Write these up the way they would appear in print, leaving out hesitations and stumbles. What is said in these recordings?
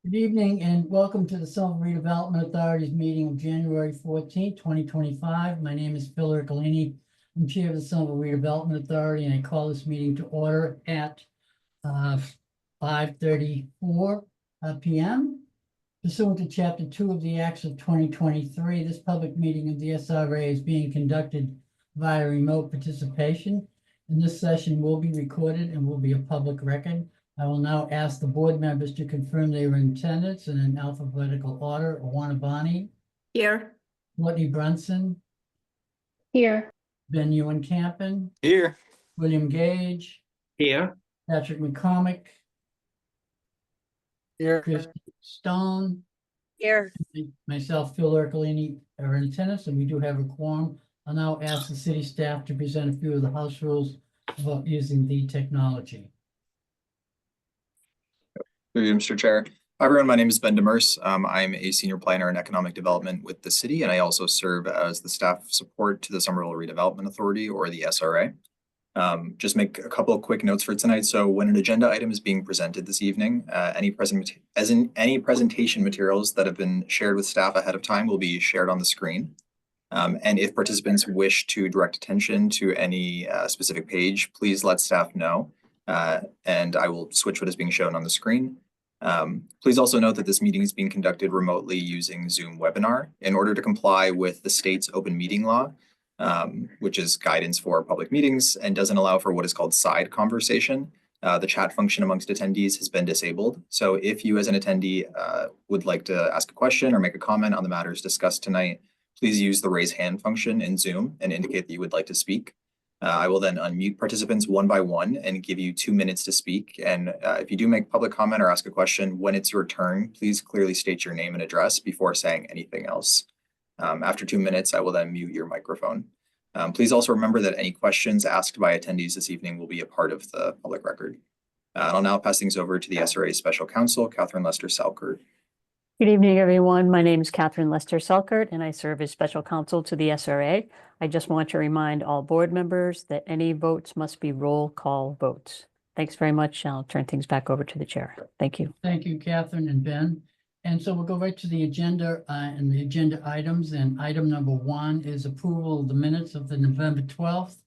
Good evening and welcome to the Somerville Redevelopment Authority's meeting of January 14th, 2025. My name is Phil Ercolini. I'm chair of the Somerville Redevelopment Authority, and I call this meeting to order at 5:34 p.m. Pursuant to Chapter 2 of the Acts of 2023, this public meeting of the SRA is being conducted via remote participation, and this session will be recorded and will be a public record. I will now ask the board members to confirm they were in attendance in an alphabetical order. Awana Bani. Here. Whitney Brunson. Here. Ben Ewan Campen. Here. William Gage. Here. Patrick McCormick. Here. Chris Stone. Here. Myself, Phil Ercolini, are in attendance, and we do have a quorum. I'll now ask the city staff to present a few of the house rules about using the technology. Through you, Mr. Chair. Hi, everyone. My name is Ben Demers. I'm a senior planner in economic development with the city, and I also serve as the staff support to the Somerville Redevelopment Authority, or the SRA. Just make a couple of quick notes for tonight. So when an agenda item is being presented this evening, any presentation materials that have been shared with staff ahead of time will be shared on the screen. And if participants wish to direct attention to any specific page, please let staff know, and I will switch what is being shown on the screen. Please also note that this meeting is being conducted remotely using Zoom webinar in order to comply with the state's open meeting law, which is guidance for public meetings and doesn't allow for what is called side conversation. The chat function amongst attendees has been disabled. So if you as an attendee would like to ask a question or make a comment on the matters discussed tonight, please use the raise hand function in Zoom and indicate that you would like to speak. I will then unmute participants one by one and give you 2 minutes to speak. And if you do make public comment or ask a question, when it's your turn, please clearly state your name and address before saying anything else. After 2 minutes, I will then mute your microphone. Please also remember that any questions asked by attendees this evening will be a part of the public record. I'll now pass things over to the SRA Special Counsel, Catherine Lester-Selkert. Good evening, everyone. My name is Catherine Lester-Selkert, and I serve as special counsel to the SRA. I just want to remind all board members that any votes must be roll call votes. Thanks very much. I'll turn things back over to the chair. Thank you. Thank you, Catherine and Ben. And so we'll go right to the agenda and the agenda items. And item number 1 is approval of the minutes of the November 12th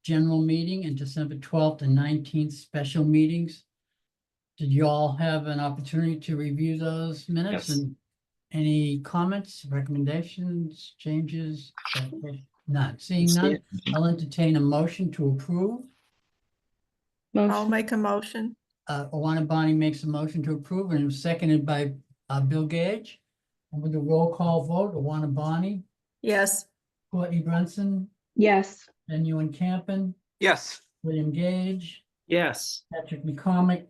general meeting and December 12th and 19th special meetings. Did you all have an opportunity to review those minutes? Yes. And any comments, recommendations, changes? None. Seeing none, I'll entertain a motion to approve. I'll make a motion. Awana Bani makes a motion to approve, and it was seconded by Bill Gage. And with a roll call vote, Awana Bani, Yes. Courtney Brunson, Yes. Ben Ewan Campen, Yes. William Gage, Yes. Patrick McCormick,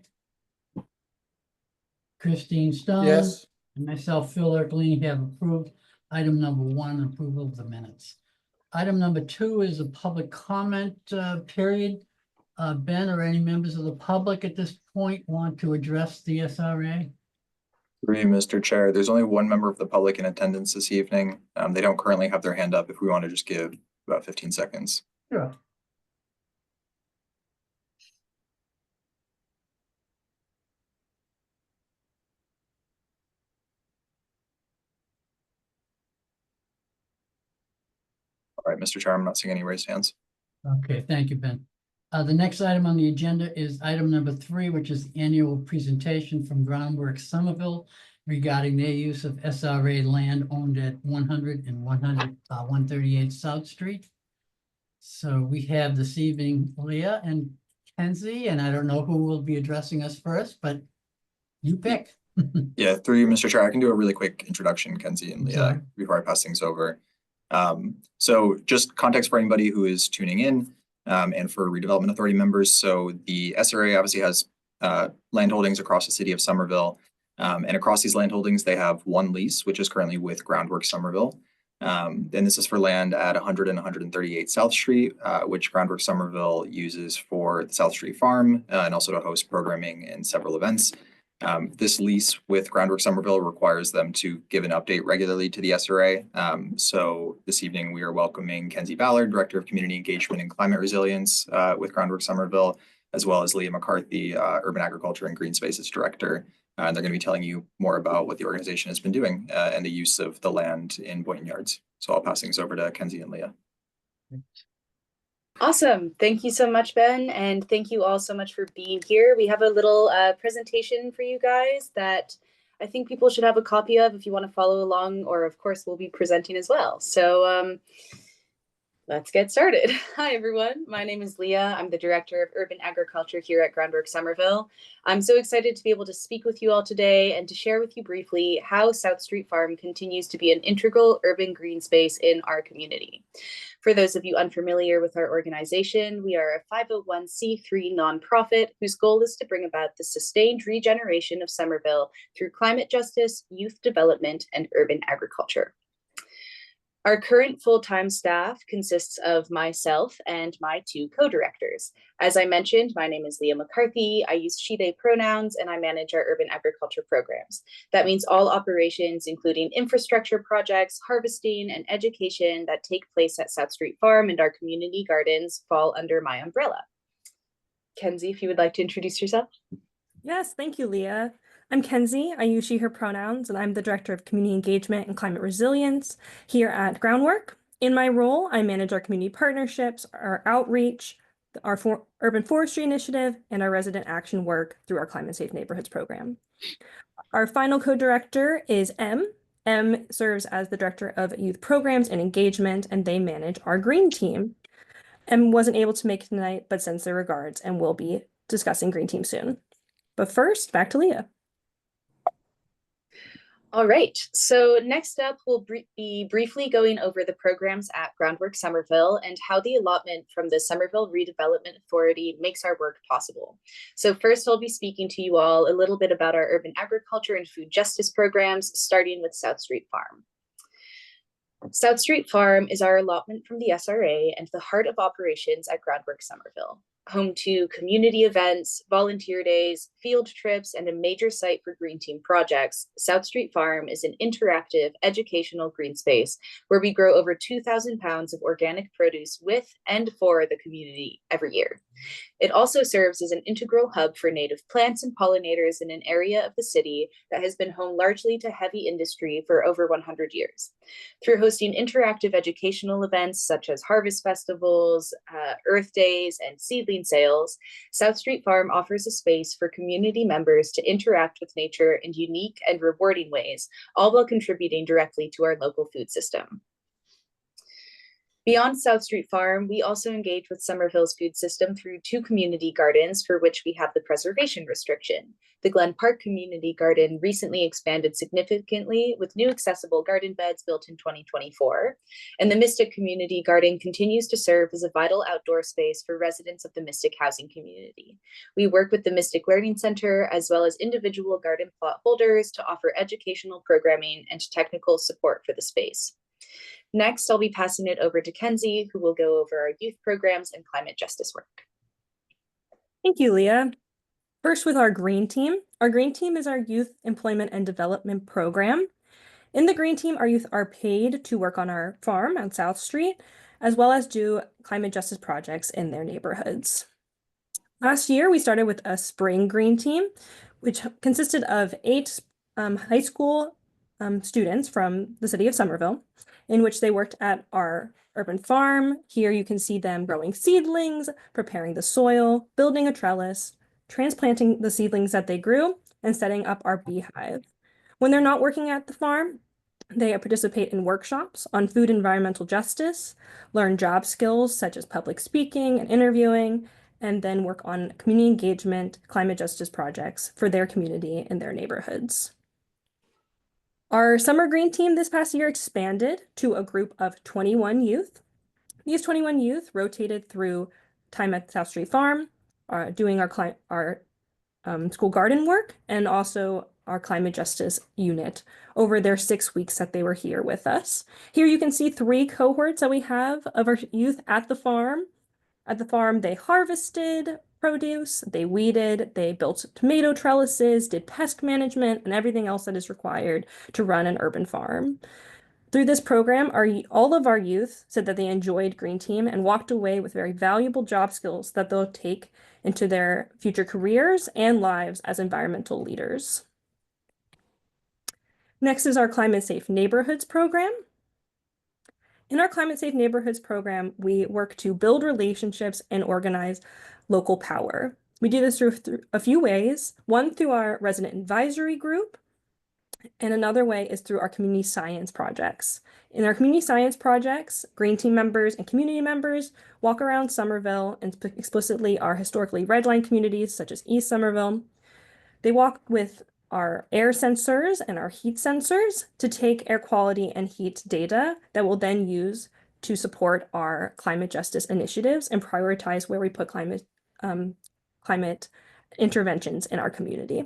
Christine Stone. Yes. And myself, Phil Ercolini, have approved item number 1, approval of the minutes. Item number 2 is a public comment period. Ben, or any members of the public at this point want to address the SRA? Through you, Mr. Chair. There's only one member of the public in attendance this evening. They don't currently have their hand up. If we want to just give about 15 seconds. Sure. All right, Mr. Chair, I'm not seeing any raised hands. Okay, thank you, Ben. The next item on the agenda is item number 3, which is the annual presentation from Groundworks Somerville regarding their use of SRA land owned at 100 and 138 South Street. So we have this evening Leah and Kenzie, and I don't know who will be addressing us first, but you pick. Yeah, through you, Mr. Chair, I can do a really quick introduction, Kenzie and Sorry. Leah, before I pass things over. So just context for anybody who is tuning in, and for Redevelopment Authority members. So the SRA obviously has land holdings across the city of Somerville. And across these land holdings, they have one lease, which is currently with Groundworks Somerville. And this is for land at 100 and 138 South Street, which Groundworks Somerville uses for the South Street Farm and also to host programming and several events. This lease with Groundworks Somerville requires them to give an update regularly to the SRA. So this evening we are welcoming Kenzie Ballard, Director of Community Engagement and Climate Resilience with Groundworks Somerville, as well as Leah McCarthy, Urban Agriculture and Green Spaces Director. And they're going to be telling you more about what the organization has been doing and the use of the land in Boynton Yards. So I'll pass things over to Kenzie and Leah. Awesome. Thank you so much, Ben. And thank you all so much for being here. We have a little presentation for you guys that I think people should have a copy of if you want to follow along, or of course we'll be presenting as well. So let's get started. Hi, everyone. My name is Leah. I'm the Director of Urban Agriculture here at Groundwork Somerville. I'm so excited to be able to speak with you all today and to share with you briefly how South Street Farm continues to be an integral urban green space in our community. For those of you unfamiliar with our organization, we are a 501c3 nonprofit whose goal is to bring about the sustained regeneration of Somerville through climate justice, youth development, and urban agriculture. Our current full-time staff consists of myself and my two co-directors. As I mentioned, my name is Leah McCarthy. I use she, they pronouns, and I manage our urban agriculture programs. That means all operations, including infrastructure projects, harvesting, and education that take place at South Street Farm and our community gardens fall under my umbrella. Kenzie, if you would like to introduce yourself. Yes, thank you, Leah. I'm Kenzie. I use she, her pronouns, and I'm the Director of Community Engagement and Climate Resilience here at Groundwork. In my role, I manage our community partnerships, our outreach, our urban forestry initiative, and our resident action work through our Climate Safe Neighborhoods program. Our final co-director is M. M serves as the Director of Youth Programs and Engagement, and they manage our green team. M wasn't able to make it tonight, but sends their regards, and we'll be discussing green team soon. But first, back to Leah. All right, so next up, we'll be briefly going over the programs at Groundwork Somerville and how the allotment from the Somerville Redevelopment Authority makes our work possible. So first, I'll be speaking to you all a little bit about our urban agriculture and food justice programs, starting with South Street Farm. South Street Farm is our allotment from the SRA and the heart of operations at Groundwork Somerville. Home to community events, volunteer days, field trips, and a major site for green team projects, South Street Farm is an interactive educational green space where we grow over 2,000 pounds of organic produce with and for the community every year. It also serves as an integral hub for native plants and pollinators in an area of the city that has been home largely to heavy industry for over 100 years. Through hosting interactive educational events such as harvest festivals, Earth Days, and seedling sales, South Street Farm offers a space for community members to interact with nature in unique and rewarding ways, all while contributing directly to our local food system. Beyond South Street Farm, we also engage with Somerville's food system through two community gardens for which we have the preservation restriction. The Glen Park Community Garden recently expanded significantly with new accessible garden beds built in 2024. And the Mystic Community Garden continues to serve as a vital outdoor space for residents of the Mystic housing community. We work with the Mystic Learning Center as well as individual garden plot holders to offer educational programming and technical support for the space. Next, I'll be passing it over to Kenzie, who will go over our youth programs and climate justice work. Thank you, Leah. First, with our green team. Our green team is our youth employment and development program. In the green team, our youth are paid to work on our farm on South Street, as well as do climate justice projects in their neighborhoods. Last year, we started with a spring green team, which consisted of 8 high school students from the city of Somerville, in which they worked at our urban farm. Here you can see them growing seedlings, preparing the soil, building a trellis, transplanting the seedlings that they grew, and setting up our beehive. When they're not working at the farm, they participate in workshops on food environmental justice, learn job skills such as public speaking and interviewing, and then work on community engagement, climate justice projects for their community and their neighborhoods. Our summer green team this past year expanded to a group of 21 youth. These 21 youth rotated through time at South Street Farm, doing our school garden work, and also our climate justice unit over their 6 weeks that they were here with us. Here you can see 3 cohorts that we have of our youth at the farm. At the farm, they harvested produce, they weeded, they built tomato trellises, did pest management, and everything else that is required to run an urban farm. Through this program, all of our youth said that they enjoyed Green Team and walked away with very valuable job skills that they'll take into their future careers and lives as environmental leaders. Next is our Climate Safe Neighborhoods program. In our Climate Safe Neighborhoods program, we work to build relationships and organize local power. We do this through a few ways. One, through our resident advisory group, and another way is through our community science projects. In our community science projects, Green Team members and community members walk around Somerville and explicitly our historically redlined communities such as East Somerville. They walk with our air sensors and our heat sensors to take air quality and heat data that we'll then use to support our climate justice initiatives and prioritize where we put climate interventions in our community.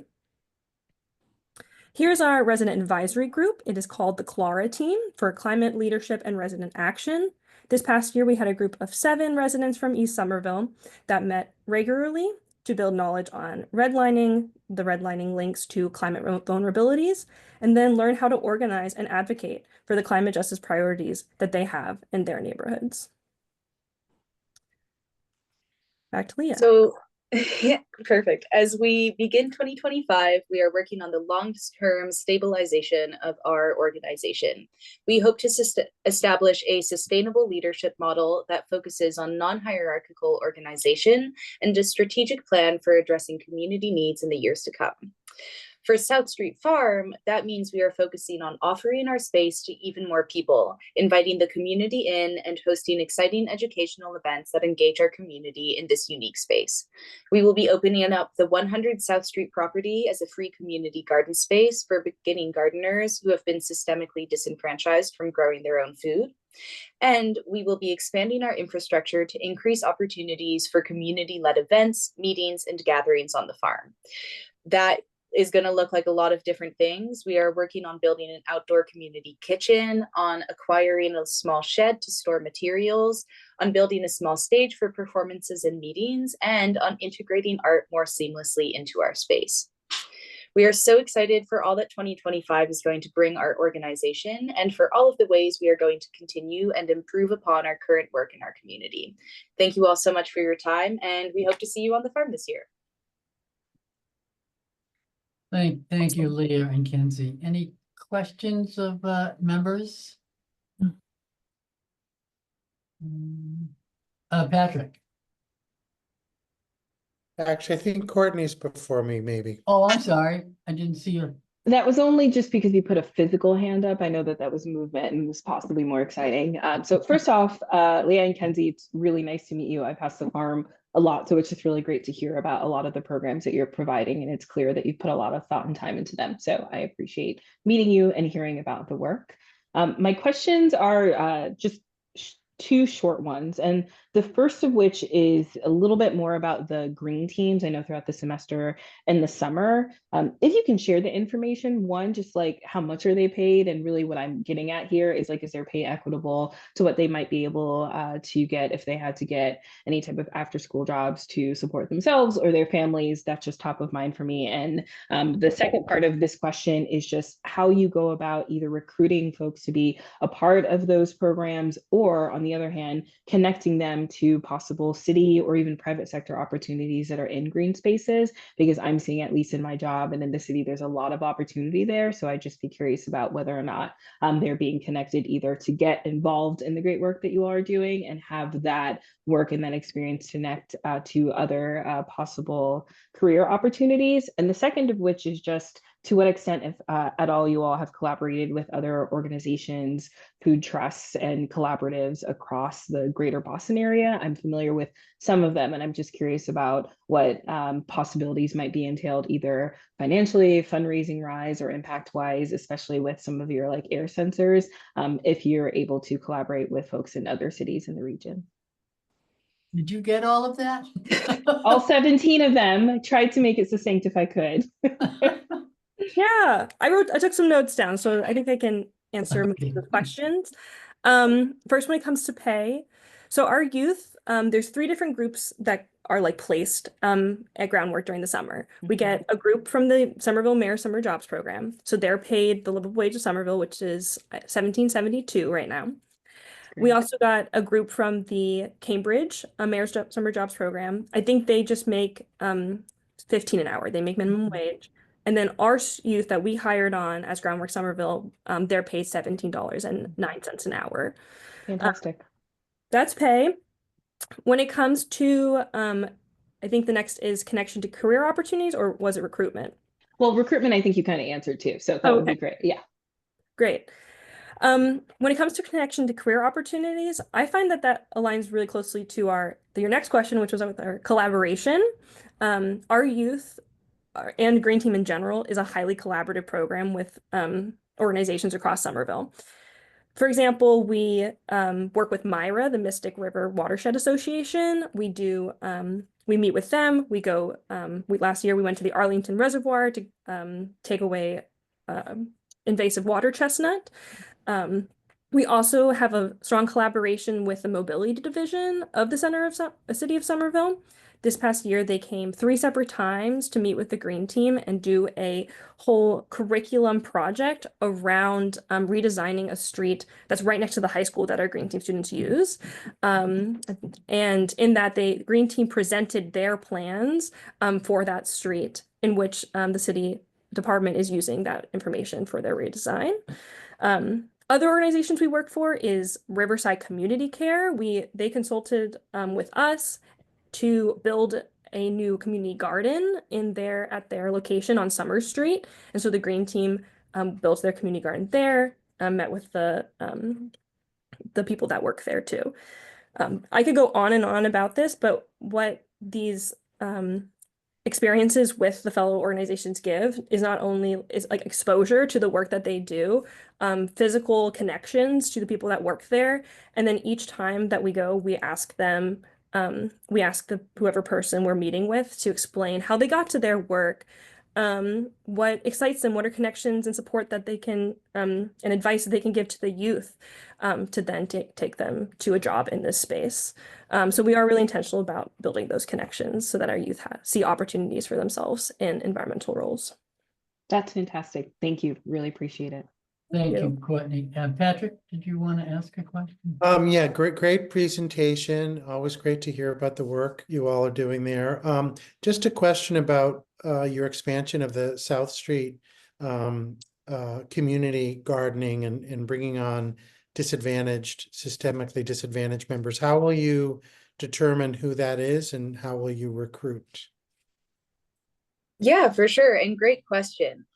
Here's our resident advisory group. It is called the Clara Team for Climate Leadership and Resident Action. This past year, we had a group of 7 residents from East Somerville that met regularly to build knowledge on redlining, the redlining links to climate vulnerabilities, and then learn how to organize and advocate for the climate justice priorities that they have in their neighborhoods. Back to Leah. So, yeah, perfect. As we begin 2025, we are working on the long-term stabilization of our organization. We hope to establish a sustainable leadership model that focuses on non-hierarchical organization and a strategic plan for addressing community needs in the years to come. For South Street Farm, that means we are focusing on offering our space to even more people, inviting the community in and hosting exciting educational events that engage our community in this unique space. We will be opening up the 100 South Street property as a free community garden space for beginning gardeners who have been systemically disenfranchised from growing their own food. And we will be expanding our infrastructure to increase opportunities for community-led events, meetings, and gatherings on the farm. That is going to look like a lot of different things. We are working on building an outdoor community kitchen, on acquiring a small shed to store materials, on building a small stage for performances and meetings, and on integrating art more seamlessly into our space. We are so excited for all that 2025 is going to bring our organization and for all of the ways we are going to continue and improve upon our current work in our community. Thank you all so much for your time, and we hope to see you on the farm this year. Thank you, Leah and Kenzie. Any questions of members? Patrick. Actually, I think Courtney's before me, maybe. Oh, I'm sorry. I didn't see her. That was only just because you put a physical hand up. I know that was movement and was possibly more exciting. So first off, Leah and Kenzie, it's really nice to meet you. I pass the farm a lot, so it's just really great to hear about a lot of the programs that you're providing, and it's clear that you put a lot of thought and time into them. So I appreciate meeting you and hearing about the work. My questions are just 2 short ones, and the first of which is a little bit more about the green teams. I know throughout the semester and the summer, if you can share the information, one, just like how much are they paid, and really what I'm getting at here is like, is their pay equitable to what they might be able to get if they had to get any type of after school jobs to support themselves or their families? That's just top of mind for me. And the second part of this question is just how you go about either recruiting folks to be a part of those programs, or on the other hand, connecting them to possible city or even private sector opportunities that are in green spaces, because I'm seeing, at least in my job and in the city, there's a lot of opportunity there. So I'd just be curious about whether or not they're being connected either to get involved in the great work that you all are doing and have that work and that experience connect to other possible career opportunities. And the second of which is just to what extent, if at all, you all have collaborated with other organizations, food trusts, and collaboratives across the greater Boston area. I'm familiar with some of them, and I'm just curious about what possibilities might be entailed, either financially, fundraising wise, or impact wise, especially with some of your like air sensors, if you're able to collaborate with folks in other cities in the region. Did you get all of that? All 17 of them. I tried to make it succinct if I could. Yeah, I took some notes down, so I think I can answer most of the questions. First, when it comes to pay, so our youth, there's 3 different groups that are like placed at groundwork during the summer. We get a group from the Somerville Mayor Summer Jobs Program, so they're paid the livable wage of Somerville, which is $17.72 right now. We also got a group from the Cambridge Summer Jobs Program. I think they just make 15 an hour. They make minimum wage. And then our youth that we hired on as Groundwork Somerville, they're paid $17.09 an hour. Fantastic. That's pay. When it comes to, I think the next is connection to career opportunities, or was it recruitment? Well, recruitment, I think you kind of answered too, so that would be great. Yeah. Great. When it comes to connection to career opportunities, I find that that aligns really closely to your next question, which was with our collaboration. Our youth and Green Team in general is a highly collaborative program with organizations across Somerville. For example, we work with MIRA, the Mystic River Watershed Association. We meet with them. We go, last year we went to the Arlington Reservoir to take away invasive water chestnut. We also have a strong collaboration with the mobility division of the City of Somerville. This past year, they came 3 separate times to meet with the Green Team and do a whole curriculum project around redesigning a street that's right next to the high school that our Green Team students use. And in that, the Green Team presented their plans for that street, in which the city department is using that information for their redesign. Other organizations we work for is Riverside Community Care. They consulted with us to build a new community garden at their location on Summer Street. And so the Green Team built their community garden there, met with the people that work there too. I could go on and on about this, but what these experiences with the fellow organizations give is not only like exposure to the work that they do, physical connections to the people that work there. And then each time that we go, we ask them, whoever person we're meeting with to explain how they got to their work, what excites them, what are connections and support that they can, and advice that they can give to the youth to then take them to a job in this space. So we are really intentional about building those connections so that our youth see opportunities for themselves in environmental roles. That's fantastic. Thank you. Really appreciate it. Thank you, Courtney. Patrick, did you want to ask a question? Yeah, great presentation. Always great to hear about the work you all are doing there. Just a question about your expansion of the South Street community gardening and bringing on systemically disadvantaged members. How will you determine who that is and how will you recruit? Yeah, for sure. And great question.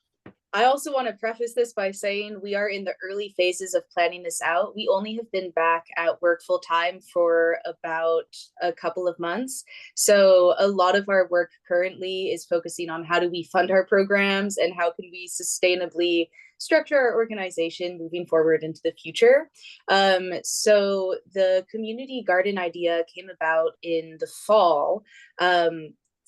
I also want to preface this by saying we are in the early phases of planning this out. We only have been back at work full time for about a couple of months. So a lot of our work currently is focusing on how do we fund our programs and how can we sustainably structure our organization moving forward into the future. So the community garden idea came about in the fall.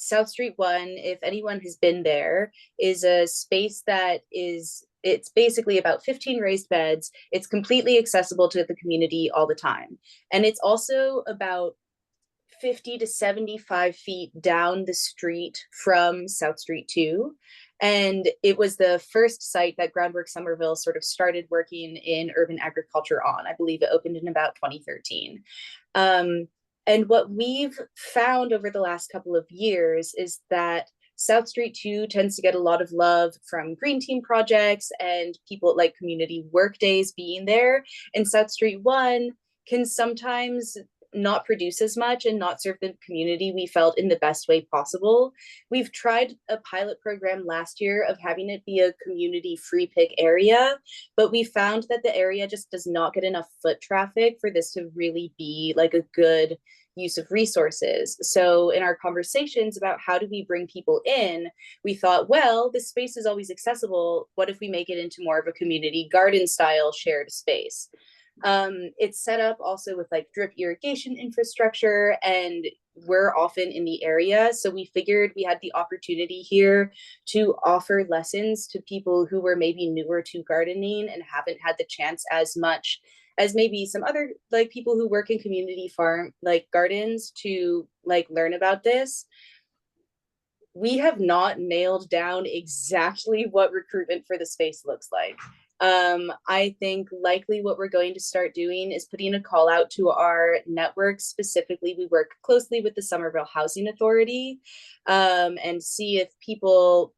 South Street 1, if anyone has been there, is a space that it's basically about 15 raised beds. It's completely accessible to the community all the time. And it's also about 50 to 75 feet down the street from South Street 2. And it was the first site that Groundwork Somerville sort of started working in urban agriculture on. I believe it opened in about 2013. And what we've found over the last couple of years is that South Street 2 tends to get a lot of love from Green Team projects and people like community work days being there. And South Street 1 can sometimes not produce as much and not serve the community we felt in the best way possible. We've tried a pilot program last year of having it be a community free pick area, but we found that the area just does not get enough foot traffic for this to really be like a good use of resources. So in our conversations about how do we bring people in, we thought, well, this space is always accessible. What if we make it into more of a community garden style shared space? It's set up also with like drip irrigation infrastructure, and we're often in the area. So we figured we had the opportunity here to offer lessons to people who were maybe newer to gardening and haven't had the chance as much as maybe some other like people who work in community farm like gardens to like learn about this. We have not nailed down exactly what recruitment for the space looks like. I think likely what we're going to start doing is putting a call out to our network. Specifically, we work closely with the Somerville Housing Authority, and see if people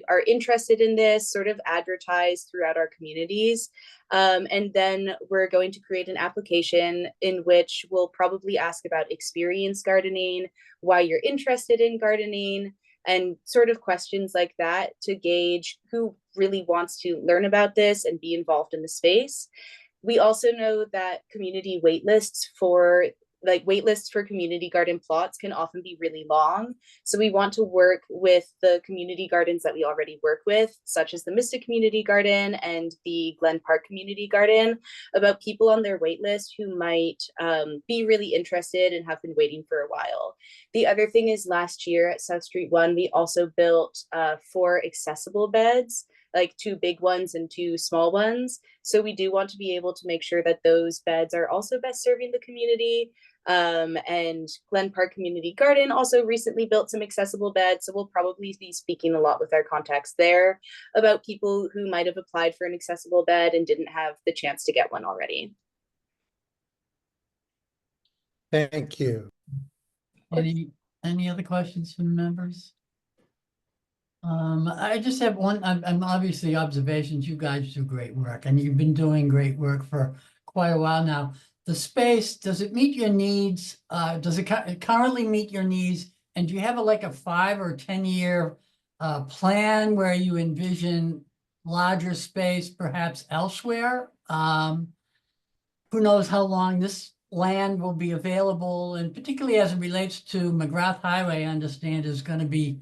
are interested in this, sort of advertise throughout our communities. And then we're going to create an application in which we'll probably ask about experience gardening, why you're interested in gardening, and sort of questions like that to gauge who really wants to learn about this and be involved in the space. We also know that community waitlists for community garden plots can often be really long. So we want to work with the community gardens that we already work with, such as the Mystic Community Garden and the Glen Park Community Garden, about people on their waitlist who might be really interested and have been waiting for a while. The other thing is, last year at South Street 1, we also built 4 accessible beds, like 2 big ones and 2 small ones. So we do want to be able to make sure that those beds are also best serving the community. And Glen Park Community Garden also recently built some accessible beds. So we'll probably be speaking a lot with our contacts there about people who might have applied for an accessible bed and didn't have the chance to get one already. Thank you. Any other questions from members? I just have one. I'm obviously observations. You guys do great work, and you've been doing great work for quite a while now. The space, does it meet your needs? Does it currently meet your needs? And do you have like a 5 or 10-year plan where you envision larger space, perhaps elsewhere? Who knows how long this land will be available, and particularly as it relates to McGrath Highway, I understand is going to be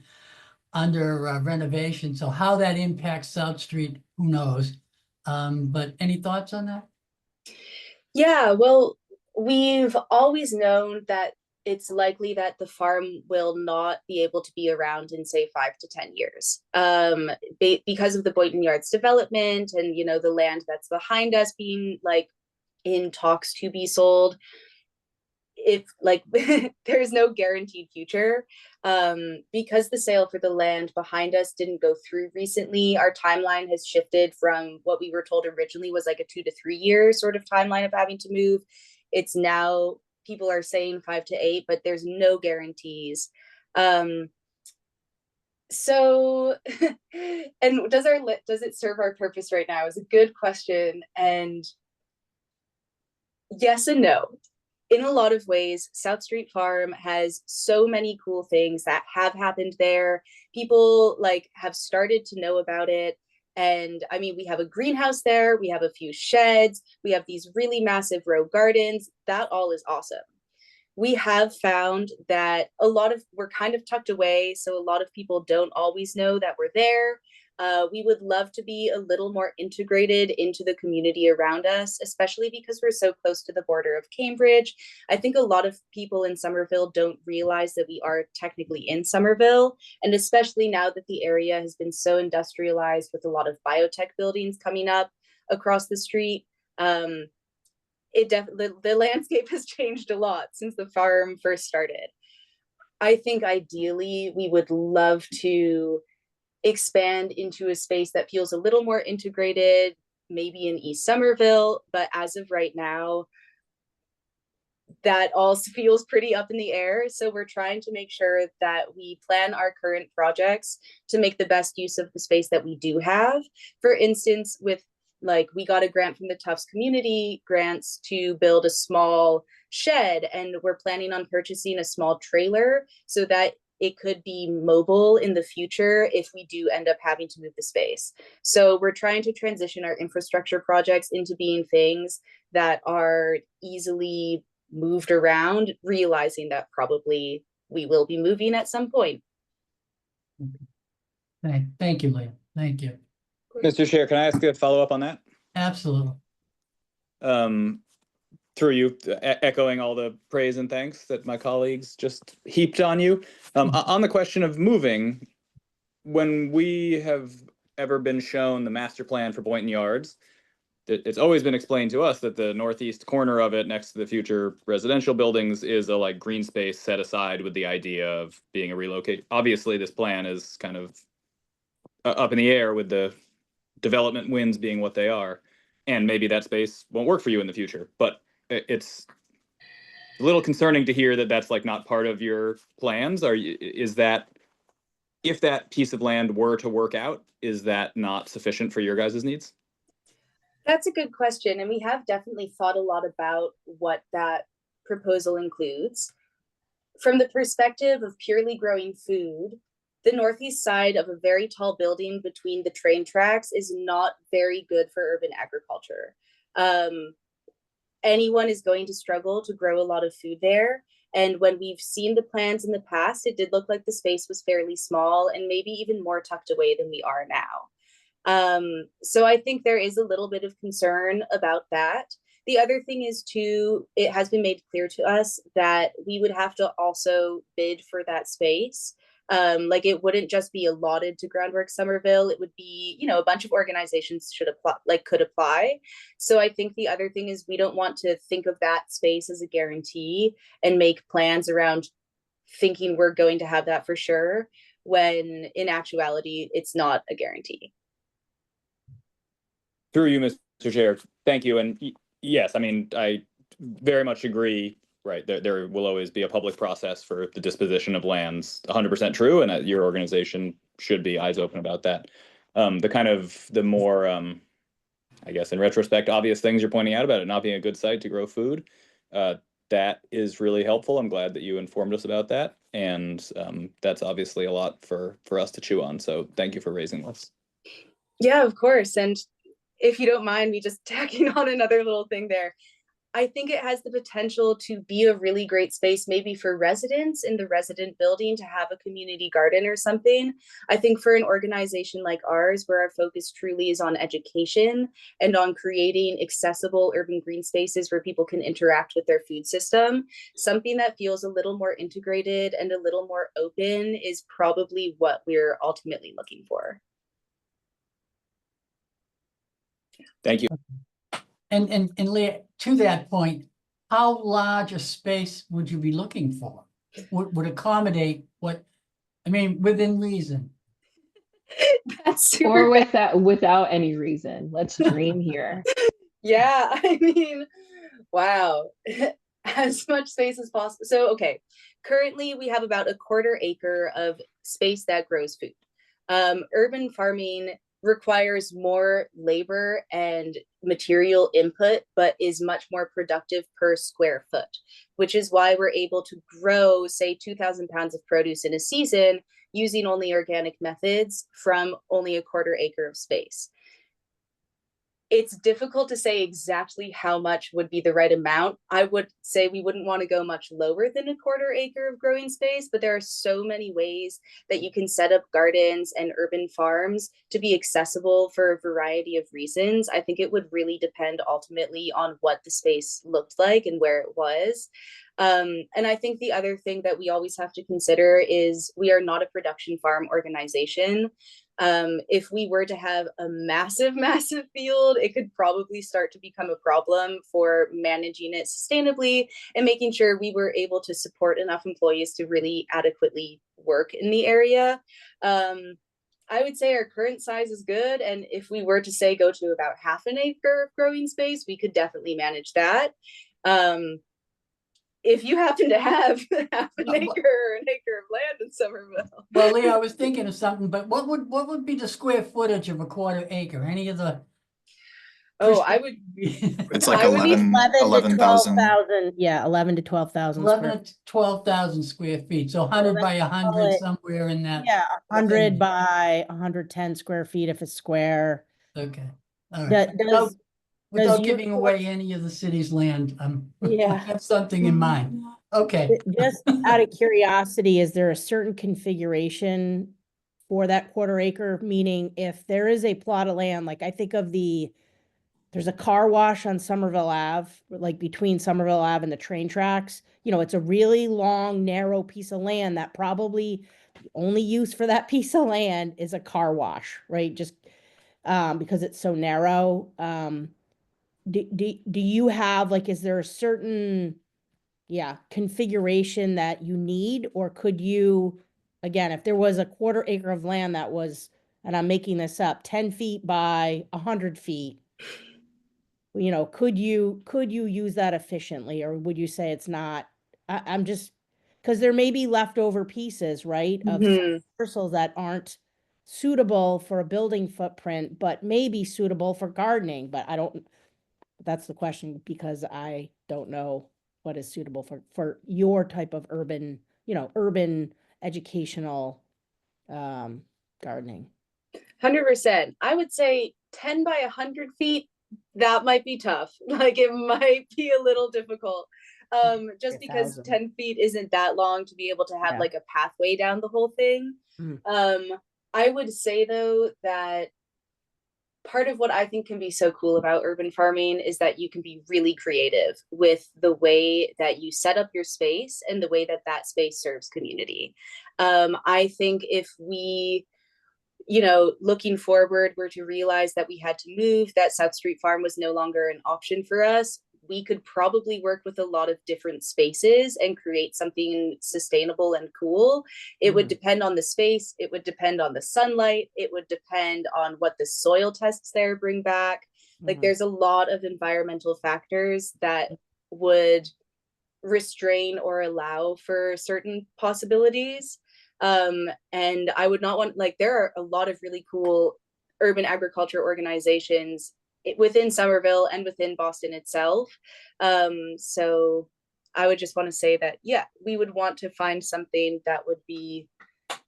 under renovation. So how that impacts South Street, who knows? But any thoughts on that? Yeah, well, we've always known that it's likely that the farm will not be able to be around in, say, 5 to 10 years, because of the Boynton Yards development and, you know, the land that's behind us being like in talks to be sold. If like there's no guaranteed future, because the sale for the land behind us didn't go through recently. Our timeline has shifted from what we were told originally was like a 2 to 3 year sort of timeline of having to move. It's now, people are saying 5 to 8, but there's no guarantees. So and does it serve our purpose right now is a good question, and yes and no. In a lot of ways, South Street Farm has so many cool things that have happened there. People like have started to know about it. And I mean, we have a greenhouse there, we have a few sheds, we have these really massive row gardens. That all is awesome. We have found that we're kind of tucked away, so a lot of people don't always know that we're there. We would love to be a little more integrated into the community around us, especially because we're so close to the border of Cambridge. I think a lot of people in Somerville don't realize that we are technically in Somerville, and especially now that the area has been so industrialized with a lot of biotech buildings coming up across the street. The landscape has changed a lot since the farm first started. I think ideally we would love to expand into a space that feels a little more integrated, maybe in East Somerville, but as of right now, that all feels pretty up in the air. So we're trying to make sure that we plan our current projects to make the best use of the space that we do have. For instance, we got a grant from the Tufts Community Grants to build a small shed, and we're planning on purchasing a small trailer so that it could be mobile in the future if we do end up having to move the space. So we're trying to transition our infrastructure projects into being things that are easily moved around, realizing that probably we will be moving at some point. Thank you, Leah. Thank you. Mr. Chair, can I ask a follow-up on that? Absolutely. Through you, echoing all the praise and thanks that my colleagues just heaped on you. On the question of moving, when we have ever been shown the master plan for Boynton Yards, it's always been explained to us that the northeast corner of it next to the future residential buildings is a like green space set aside with the idea of being a relocate. Obviously, this plan is kind of up in the air with the development wins being what they are, and maybe that space won't work for you in the future. But it's a little concerning to hear that that's like not part of your plans. Is that, if that piece of land were to work out, is that not sufficient for your guys' needs? That's a good question. And we have definitely thought a lot about what that proposal includes. From the perspective of purely growing food, the northeast side of a very tall building between the train tracks is not very good for urban agriculture. Anyone is going to struggle to grow a lot of food there. And when we've seen the plans in the past, it did look like the space was fairly small and maybe even more tucked away than we are now. So I think there is a little bit of concern about that. The other thing is too, it has been made clear to us that we would have to also bid for that space. Like it wouldn't just be allotted to Groundwork Somerville. It would be, you know, a bunch of organizations could apply. So I think the other thing is we don't want to think of that space as a guarantee and make plans around thinking we're going to have that for sure, when in actuality, it's not a guarantee. Through you, Mr. Chair, thank you. And yes, I mean, I very much agree, right? There will always be a public process for the disposition of lands, 100% true, and your organization should be eyes open about that. The more, I guess, in retrospect, obvious things you're pointing out about it not being a good site to grow food, that is really helpful. I'm glad that you informed us about that. And that's obviously a lot for us to chew on. So thank you for raising this. Yeah, of course. And if you don't mind me just tacking on another little thing there, I think it has the potential to be a really great space, maybe for residents in the resident building to have a community garden or something. I think for an organization like ours, where our focus truly is on education and on creating accessible urban green spaces where people can interact with their food system, something that feels a little more integrated and a little more open is probably what we're ultimately looking for. Thank you. And Leah, to that point, how large a space would you be looking for? Would accommodate what, I mean, within reason? That's super Or without any reason. Let's dream here. Yeah, I mean, wow. As much space as possible. So, okay, currently we have about a 1/4 acre of space that grows food. Urban farming requires more labor and material input, but is much more productive per square foot, which is why we're able to grow, say, 2,000 pounds of produce in a season using only organic methods from only a 1/4 acre of space. It's difficult to say exactly how much would be the right amount. I would say we wouldn't want to go much lower than a 1/4 acre of growing space, but there are so many ways that you can set up gardens and urban farms to be accessible for a variety of reasons. I think it would really depend ultimately on what the space looked like and where it was. And I think the other thing that we always have to consider is we are not a production farm organization. If we were to have a massive field, it could probably start to become a problem for managing it sustainably and making sure we were able to support enough employees to really adequately work in the area. I would say our current size is good. And if we were to say go to about 1/2 acre of growing space, we could definitely manage that. If you happen to have 1/2 acre or an acre of land in Somerville. Well, Leah, I was thinking of something, but what would be the square footage of a 1/4 acre? Any of the? Oh, I would. It's like I would be 11,000. Yeah, 11 to 12,000. 11 to 12,000 square feet, so 100 by 100, it- somewhere in that. Yeah, 100 by 110 square feet if it's square. Okay, all right. Does Without your giving away any of the city's land, I Yeah. have something in mind. Okay, Just out of curiosity, is there a certain configuration for that 1/4 acre? Meaning if there is a plot of land, like I think of there's a car wash on Somerville Ave, like between Somerville Ave and the train tracks. You know, it's a really long, narrow piece of land that probably the only use for that piece of land is a car wash, right? Just because it's so narrow. Do you have, like, is there a certain configuration that you need, or could you, again, if there was a 1/4 acre of land that was and I'm making this up, 10 feet by 100 feet, you know, could you use that efficiently, or would you say it's not? I'm just, because there may be leftover pieces, right, of Mhm. parcels that aren't suitable for a building footprint, but may be suitable for gardening, but I don't, that's the question, because I don't know what is suitable for your type of urban, you know, urban educational gardening. 100%. I would say 10 by 100 feet, that might be tough. Like it might be a little difficult. Just because 1,000. 10 feet isn't that long to be able to have Yeah. like a pathway down the whole thing. Mhm. I would say though that part of what I think can be so cool about urban farming is that you can be really creative with the way that you set up your space and the way that that space serves community. I think if we, you know, looking forward, were to realize that we had to move, that South Street Farm was no longer an option for us, we could probably work with a lot of different spaces and create something sustainable and cool. It would depend on the space, it would depend on the sunlight, it would depend on what the soil tests there bring back. Like there's a lot of environmental factors that would restrain or allow for certain possibilities. And I would not want, like, there are a lot of really cool urban agriculture organizations within Somerville and within Boston itself. So I would just want to say that, yeah, we would want to find something that would be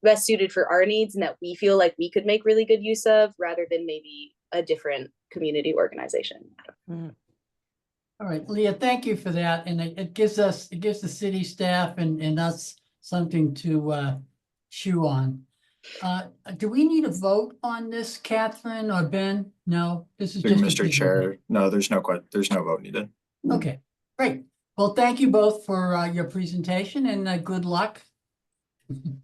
best suited for our needs and that we feel like we could make really good use of, rather than maybe a different community organization. All right, Leah, thank you for that. And it gives the city staff and us something to chew on. Do we need a vote on this, Catherine or Ben? No, this is Through just. a Mr. Chair, no, there's no vote needed. Okay, great. Well, thank you both for your presentation and good luck.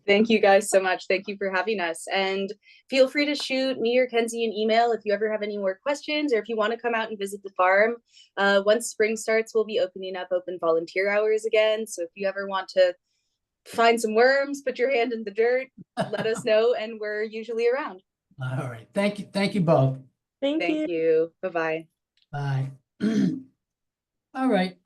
Thank you guys so much. Thank you for having us. And feel free to shoot me or Kenzie an email if you ever have any more questions, or if you want to come out and visit the farm. Once spring starts, we'll be opening up open volunteer hours again. So if you ever want to find some worms, put your hand in the dirt, let us know, and we're usually around. All right, thank you. Thank you both. Thank you. Thank you. Bye-bye. Bye. All right,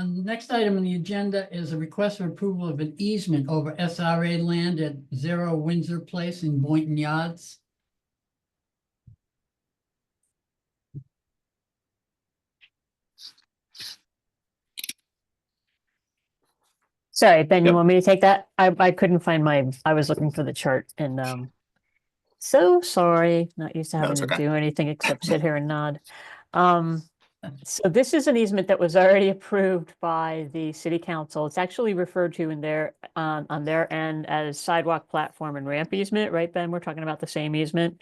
next item on the agenda is a request for approval of an easement over SRA land at 0 Windsor Place in Boynton Yards. Sorry, Ben, you Yep. want me to take that? I couldn't find I was looking for the chart and so sorry, not used to No, having it's to okay. do anything except sit here and nod. So this is an easement that was already approved by the city council. It's actually referred to in their on their end as sidewalk platform and ramp easement, right, Ben? We're talking about the same easement.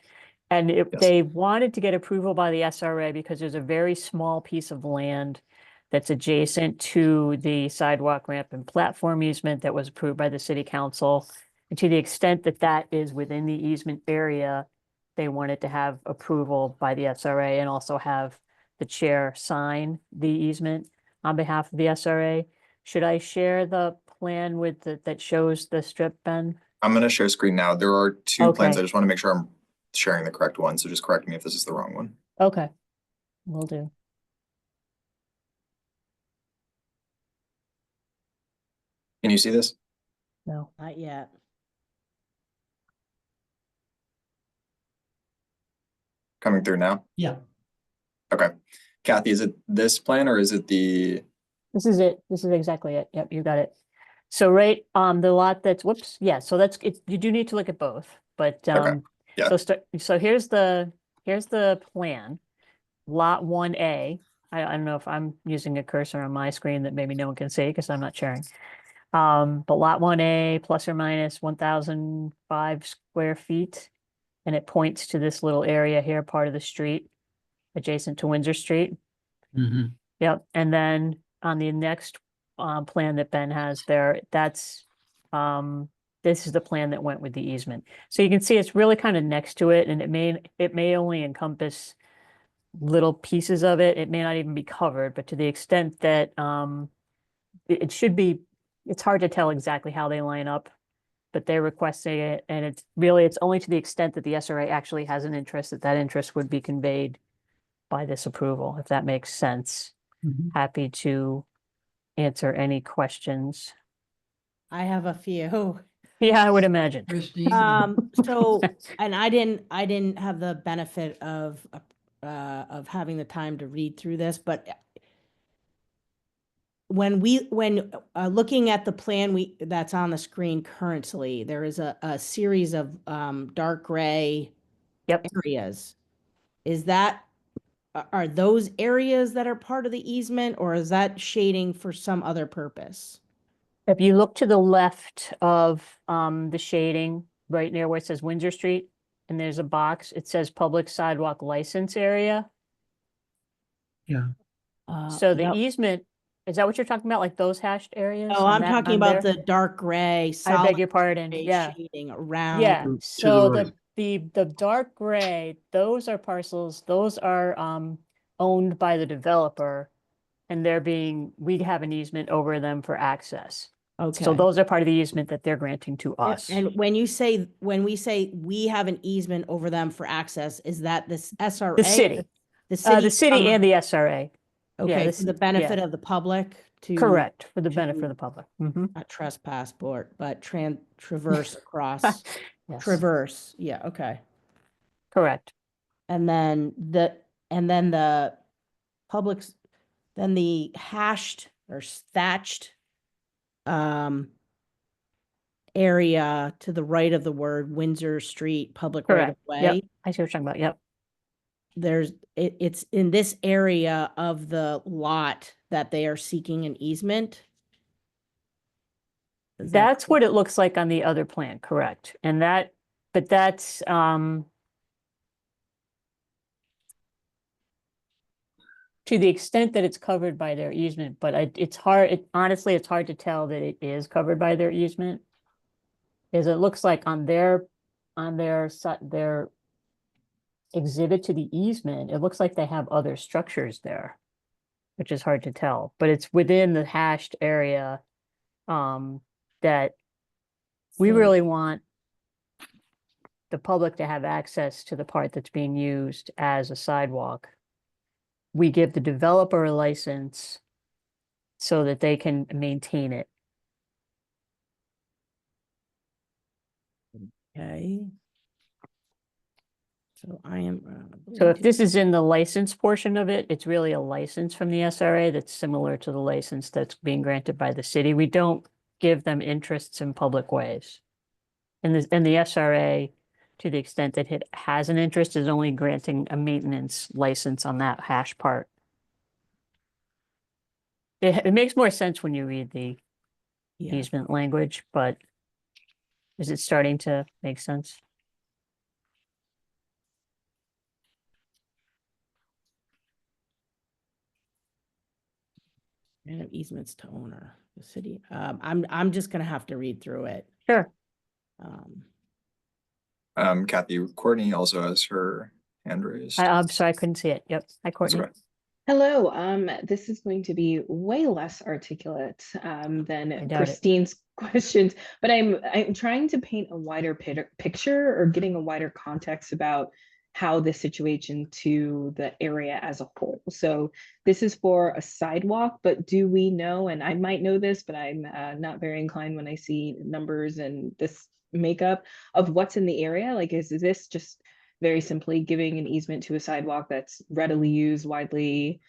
And Yes. they wanted to get approval by the SRA because there's a very small piece of land that's adjacent to the sidewalk ramp and platform easement that was approved by the city council. And to the extent that that is within the easement area, they wanted to have approval by the SRA and also have the chair sign the easement on behalf of the SRA. Should I share the plan with that shows the strip, Ben? I'm gonna share screen now. There are two plans. Okay. I just want to make sure I'm sharing the correct one. So just correct me if this is the wrong one. Okay, will do. Can you see this? No. Not yet. Coming through now? Yeah, Okay. Kathy, is it this plan or is it the, This is it. This is exactly it. Yep, you got it. So right on the lot that's, whoops, yeah, so that's it. You do need to look at both, but yeah. so here's the plan. Lot 1A. I don't know if I'm using a cursor on my screen that maybe no one can see because I'm not sharing. But lot 1A plus or minus 1,005 square feet. And it points to this little area here, part of the street adjacent to Windsor Street. mhm. Yep, and then on the next plan that Ben has there, that's this is the plan that went with the easement. So you can see it's really kind of next to it, and it may only encompass little pieces of it. It may not even be covered, but to the extent that it should be, it's hard to tell exactly how they line up but they're requesting it, and it's only to the extent that the SRA actually has an interest, that interest would be conveyed by this approval, if that makes sense. Mhm. Happy to answer any questions. I have a few. Yeah, I would imagine. Christine? So, and I didn't have the benefit of having the time to read through this, but when looking at the plan that's on the screen currently, there is a series of dark gray Yep. areas. Are those areas that are part of the easement, or is that shading for some other purpose? If you look to the left of the shading, right near where it says Windsor Street, and there's a box, it says public sidewalk license area. Yeah. So the Yep. easement, is that what you're talking about? Like those hashed areas? Oh, on I'm that- talking on about there? the dark gray, I solid beg your pardon. gray Yeah. shading around. Yeah, To so the the dark gray, those are parcels, those are owned by the developer. And we have an easement over them for access. Okay. So those are part of the easement that they're granting to us. And when we say we have an easement over them for access, is that this SRA? The city. The city. The city and the SRA. Okay, this- for the benefit yeah. of the public to. Correct, for the to- benefit of the public. Mhm. Not trespass, but traverse across, Yes, traverse, yeah, okay. correct. And then the public's, then the hashed or thatched area to the right of the word Windsor Street, public right of Correct. Yep. way. I see what you're talking about. Yep. It's in this area of the lot that they are seeking an easement. Is that That's what it looks like on the other plan, correct? And that's to the extent that it's covered by their easement, but honestly, it's hard to tell that it is covered by their easement. Is it looks like on their exhibit to the easement, it looks like they have other structures there, which is hard to tell, but it's within the hashed area that we So- really want the public to have access to the part that's being used as a sidewalk. We give the developer a license so that they can maintain it. Okay. So I am. So if this is in the license portion of it, it's really a license from the SRA that's similar to the license that's being granted by the city. We don't give them interests in public ways. And the SRA, to the extent that it has an interest, is only granting a maintenance license on that hash part. It makes more sense when you read the Yeah. easement language, but is it starting to make sense? And easements to owner, the city. I'm just gonna have to read through it. Sure. Kathy, Courtney also has her hand raised. I'm sorry, I couldn't see it. Yep. Hi, That's Courtney. right. Hello, this is going to be way less articulate I than doubt it. Christine's questions, but I'm trying to paint a wider picture or getting a wider context about how this situation to the area as a whole. So this is for a sidewalk, but do we know, and I might know this, but I'm not very inclined when I see numbers and this makeup of what's in the area? Like, is this just very simply giving an easement to a sidewalk that's readily used, widely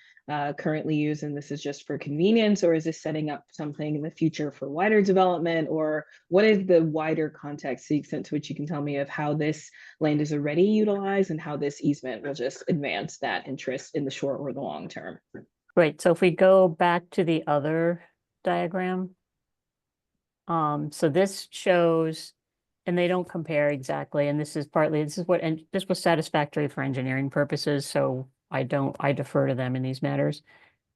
currently used, and this is just for convenience, or is this setting up something in the future for wider development, or what is the wider context, the extent to which you can tell me of how this land is already utilized and how this easement will just advance that interest in the short or the long term? Great. So if we go back to the other diagram, so this shows, and they don't compare exactly, and this is this was satisfactory for engineering purposes, so I defer to them in these matters.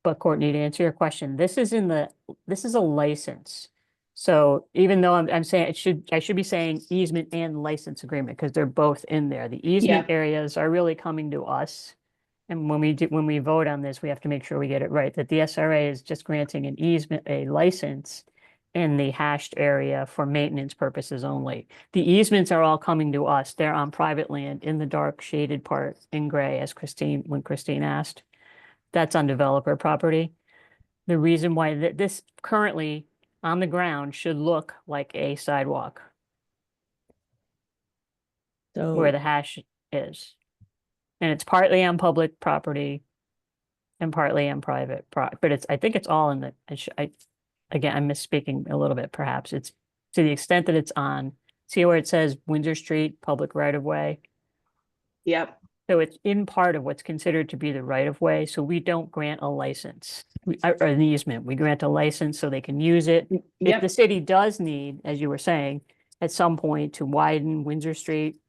But Courtney, to answer your question, this is a license. So even though I'm saying I should be saying easement and license agreement, because they're both in there. The easement areas are really coming to us. And when we vote on this, we have to make sure we get it right, that the SRA is just granting an easement, a license, in the hashed area for maintenance purposes only. The easements are all coming to us. They're on private land in the dark shaded part in gray, as when Christine asked. That's on developer property. The reason why this currently on the ground should look like a sidewalk where So, the hash is. And it's partly on public property and partly on private, but I think it's all in the, again, I'm misspeaking a little bit, perhaps. It's to the extent that it's on, see where it says Windsor Street, public right of way? Yep. So it's in part of what's considered to be the right of way, so we don't grant a license, or an easement, we grant a license so they can use it. If the Yep. city does need, as you were saying, at some point to widen Windsor Street,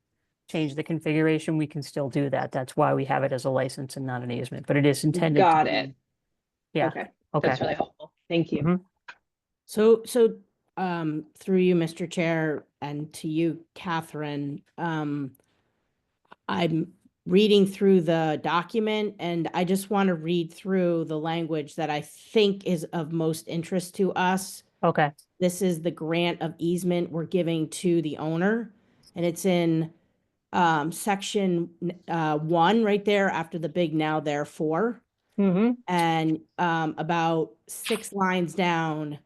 change the configuration, we can still do that. That's why we have it as a license and not an easement, but it is intended to Got be- it. Yeah, Okay. okay. That's really helpful. Thank you. Mhm. so, through you, Mr. Chair, and to you, Catherine, I'm reading through the document and I just want to read through the language that I think is of most interest to us. Okay, This is the grant of easement we're giving to the owner, and it's in section 1 right there after the big now therefore. mm-hmm, And about 6 lines down,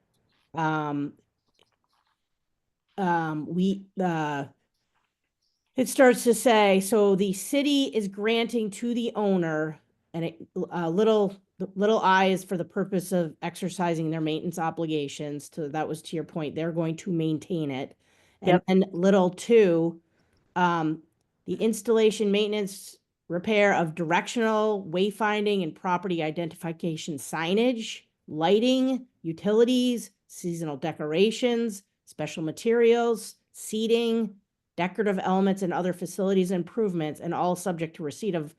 it starts to say, so the city is granting to the owner, and the little I is for the purpose of exercising their maintenance obligations. So that was to your point, they're going to maintain it. And Yep. then little 2, the installation, maintenance, repair of directional, wayfinding, and property identification signage, lighting, utilities, seasonal decorations, special materials, seating, decorative elements, and other facilities improvements, and all subject to receipt of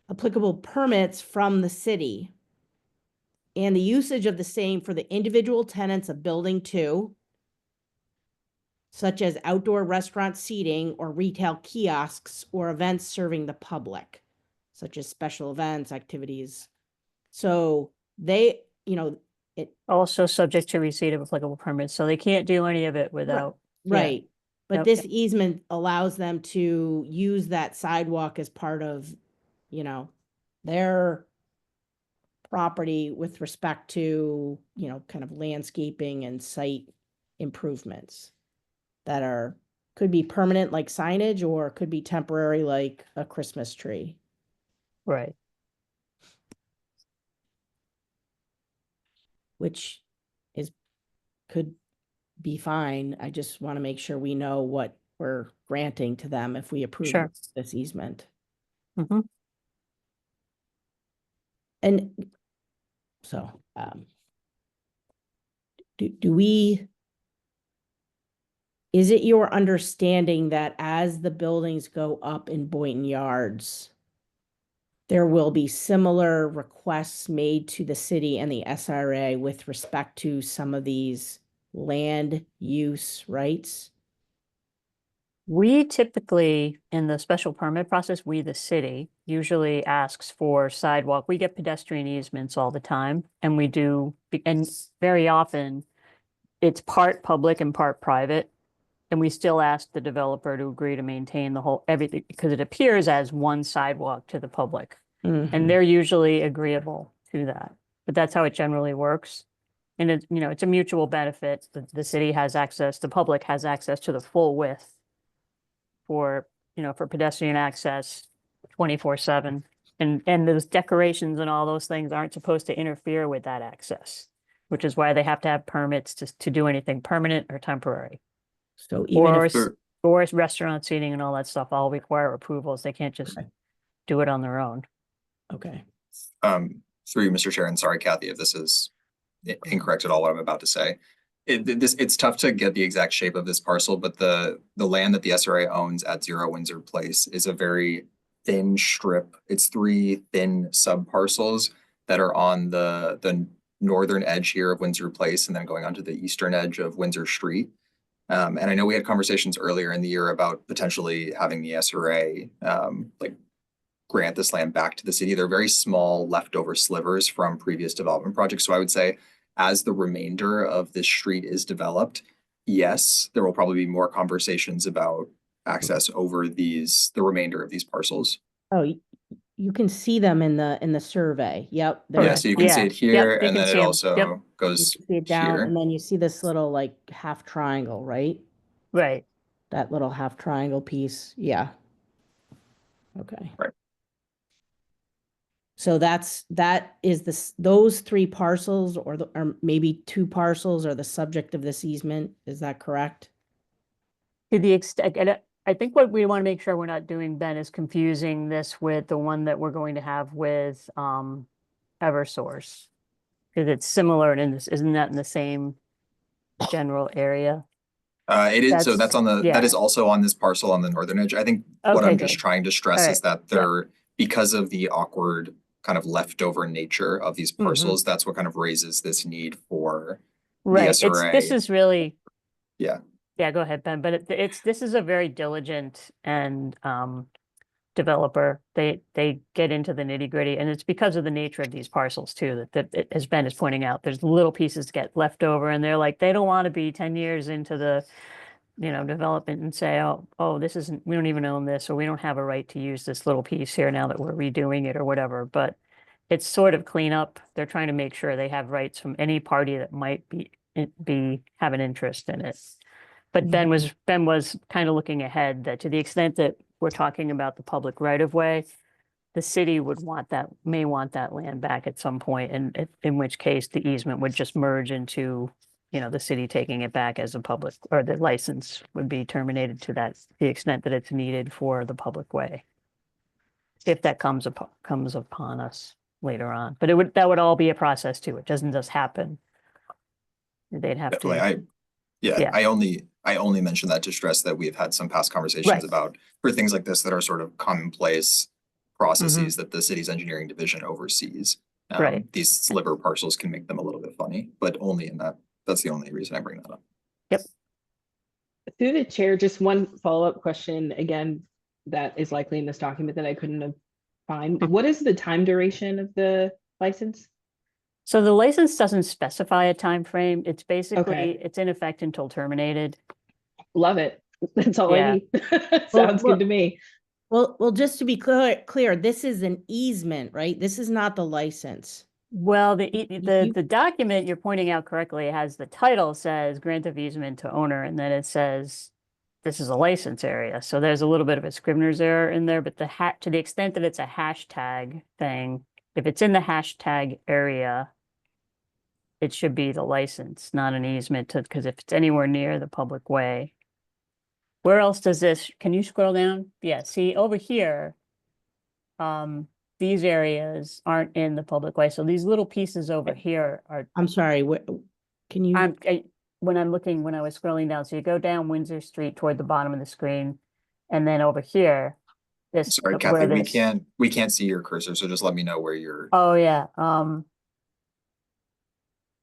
applicable permits from the city. And the usage of the same for the individual tenants of building 2, such as outdoor restaurant seating or retail kiosks or events serving the public, such as special events, activities. So they, also subject to receipt of applicable permits, so they can't do any of it without. right. But Yep. this easement allows them to use that sidewalk as part of, their property with respect to, kind of landscaping and site improvements that could be permanent like signage or could be temporary like a Christmas tree. Right, Which could be fine. I just want to make sure we know what we're granting to them if we approve Sure. this easement. mm-hmm. And so, is it your understanding that as the buildings go up in Boynton Yards, there will be similar requests made to the city and the SRA with respect to some of these land use rights? We typically, in the special permit process, we, the city, usually asks for sidewalk. We get pedestrian easements all the time, and we do, and very often it's part public and part private. And we still ask the developer to agree to maintain the whole, everything, because it appears as one sidewalk to the public. And they're usually agreeable to that, but that's how it generally works. And it's, it's a mutual benefit. The city has access, the public has access to the full width for, for pedestrian access 24/7. And those decorations and all those things aren't supposed to interfere with that access, which is why they have to have permits to do anything permanent or temporary. So even if, Or restaurant seating and all that stuff all require approvals. They can't just do it on their own. okay. Through you, Mr. Chair, and sorry, Kathy, if this is incorrect at all, what I'm about to say. It's tough to get the exact shape of this parcel, but the land that the SRA owns at 0 Windsor Place is a very thin strip. It's 3 thin sub parcels that are on the northern edge here of Windsor Place and then going onto the eastern edge of Windsor Street. And I know we had conversations earlier in the year about potentially having the SRA grant this land back to the city. They're very small leftover slivers from previous development projects. So I would say as the remainder of this street is developed, yes, there will probably be more conversations about access over the remainder of these parcels. Oh, you can see them in the survey. Yep. Yeah, they're- so you can see Yeah, it here, yep, you and can then see it 'em. also Yep. You goes can see it down, and here. then you see this little like half triangle, right? Right. That little half triangle piece. Yeah. Okay. Right. So that is those three parcels or maybe two parcels are the subject of this easement. Is that correct? To the extent, I think what we want to make sure we're not doing, Ben, is confusing this with the one that we're going to have with Eversource. Because it's similar and isn't that in the same general area? It is, so That's- that is yeah. also on this parcel on the northern edge. I think what Okay, I'm just good. trying to stress All is that because of the awkward kind of leftover nature of these Mhm. parcels, that's what kind of raises this need for Right, SRA. this is really. Yeah. Yeah, go ahead, Ben, but this is a very diligent and developer. They get into the nitty gritty, and it's because of the nature of these parcels too, as Ben is pointing out, there's little pieces get left over, and they're like, they don't want to be 10 years into the, development and say, oh, this isn't, we don't even own this, or we don't have a right to use this little piece here now that we're redoing it or whatever, but it's sort of cleanup. They're trying to make sure they have rights from any party that might have an interest in it. But Ben was kind of looking ahead that to the extent that we're talking about the public right of way, the city may want that land back at some point, and in which case the easement would just merge into, the city taking it back as a public, or the license would be terminated to the extent that it's needed for the public way. If that comes upon us later on, but that would all be a process too. It doesn't just happen. They'd have to. Definitely. Yeah. I only mention that to stress that we've had some past conversations Right. about for things like this that are sort of commonplace processes that the city's engineering division oversees. Right. These sliver parcels can make them a little bit funny, but only in that's the only reason I bring that up. Yep. Through the chair, just one follow-up question again, that is likely in this document that I couldn't have find. What is the time duration of the license? So the license doesn't specify a time frame. It's basically, Okay. it's in effect until terminated. Love it. That's all Yeah. I need. Sounds Well, good to me. Well, just to be clear, this is an easement, right? This is not the license. Well, You- the document you're pointing out correctly has the title says grant of easement to owner, and then it says this is a license area. So there's a little bit of a Scrivener's error in there, but to the extent that it's a hashtag thing, if it's in the hashtag area, it should be the license, not an easement, because if it's anywhere near the public way. Where else does this, can you scroll down? Yeah, see over here, these areas aren't in the public way. So these little pieces over here are, I'm sorry, can you? when I was scrolling down, so you go down Windsor Street toward the bottom of the screen. And then over here, Sorry, where Kathy, we can't see your cursor, so just let me know where you're. Oh, yeah,